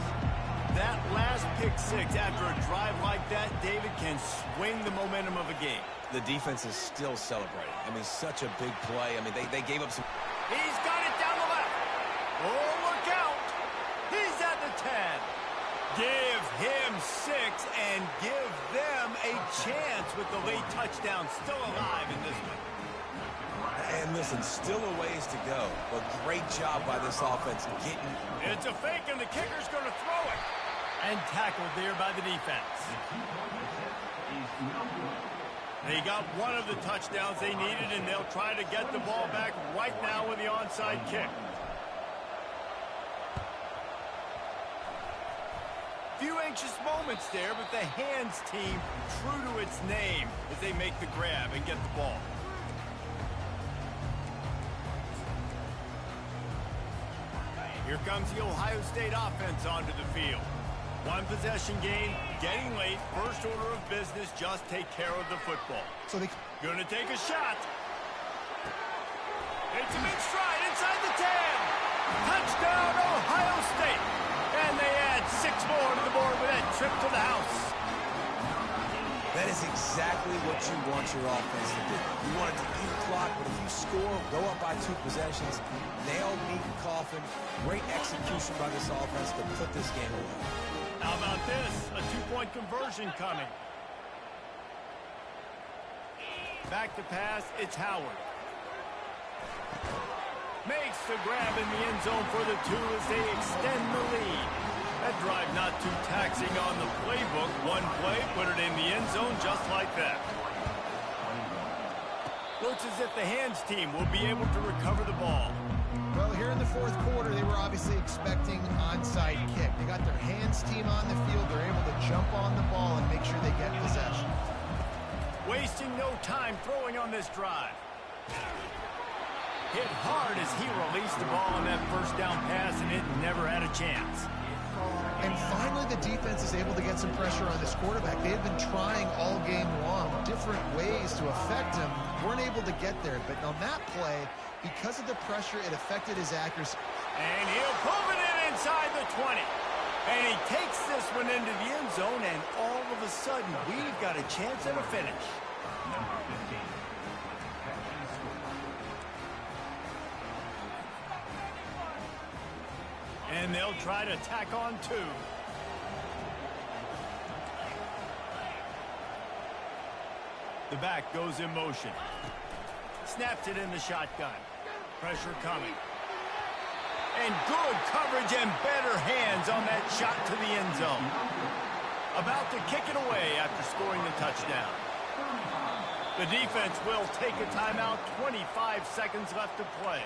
That last pick 6 after a drive like that, David, can swing the momentum of a game. The defense is still celebrating. I mean, such a big play. I mean, they gave up some. He's got it down the left. Oh, look out. He's at the 10. Give him 6 and give them a chance with the late touchdown still alive in this one. And listen, still a ways to go, but great job by this offense getting. It's a fake, and the kicker's going to throw it. And tackled there by the defense. They got one of the touchdowns they needed, and they'll try to get the ball back right now with the onside kick. Few anxious moments there, but the hands team true to its name as they make the grab and get the ball. Here comes the Ohio State offense onto the field. One possession gain, getting late, first order of business, just take care of the football. So they gonna take a shot. It's a mid-stride inside the 10. Touchdown, Ohio State. And they add 6 more to the board with that trip to the house. That is exactly what you want your offense to do. You want it to eat clock, but if you score, go up by 2 possessions, nail, meet, and coffin. Great execution by this offense to put this game away. How about this? A 2-point conversion coming. Back to pass, it's Howard. Makes the grab in the end zone for the 2 as they extend the lead. That drive not too taxing on the playbook. One play, put it in the end zone just like that. Looks as if the hands team will be able to recover the ball. Well, here in the fourth quarter, they were obviously expecting onside kick. They got their hands team on the field. They're able to jump on the ball and make sure they get possession. Wasting no time throwing on this drive. Hit hard as he released the ball on that first down pass, and it never had a chance. And finally, the defense is able to get some pressure on this quarterback. They had been trying all game long different ways to affect him. Weren't able to get there. But on that play, because of the pressure, it affected his accuracy. And he'll pull it in inside the 20. And he takes this one into the end zone, and all of a sudden, we've got a chance at a finish. Number 15. And they'll try to tack on 2. The back goes in motion. Snaps it in the shotgun. Pressure coming. And good coverage and better hands on that shot to the end zone. About to kick it away after scoring the touchdown. The defense will take a timeout. 25 seconds left to play.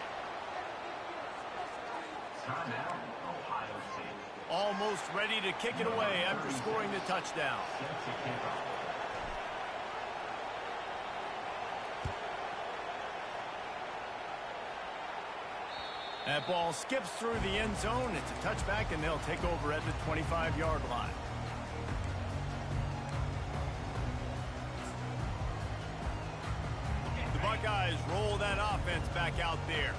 Timeout, Ohio State. Almost ready to kick it away after scoring the touchdown. Set to kick off. That ball skips through the end zone. It's a touchback, and they'll take over at the 25-yard line. The Buckeyes roll that offense back out there.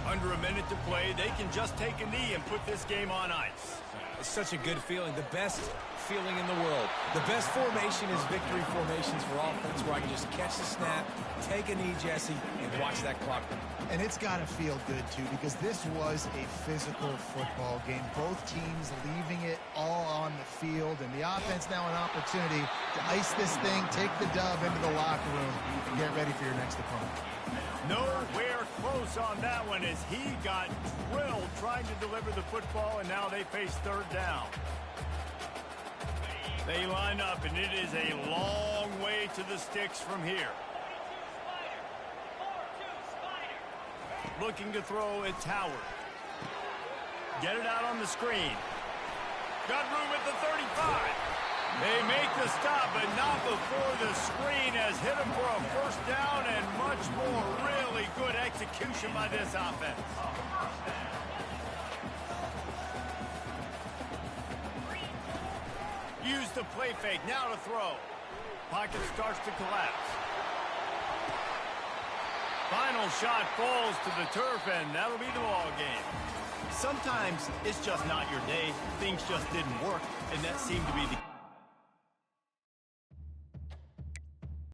Under a minute to play, they can just take a knee and put this game on ice. It's such a good feeling. The best feeling in the world. The best formation is victory formations for offense, where I can just catch the snap, take a knee, Jesse, and watch that clock. And it's got to feel good, too, because this was a physical football game. Both teams leaving it all on the field, and the offense now an opportunity to ice this thing, take the dub into the locker room, and get ready for your next opponent. Nowhere close on that one as he got drilled trying to deliver the football, and now they face third down. They line up, and it is a long way to the sticks from here. Looking to throw, it's Howard. Get it out on the screen. Got room at the 35. They make the stop, but not before the screen has hit him for a first down, and much more. Really good execution by this offense. Use the play fake, now to throw. Pocket starts to collapse. Final shot falls to the turf, and that'll be the ball game. Sometimes it's just not your day. Things just didn't work, and that seemed to be the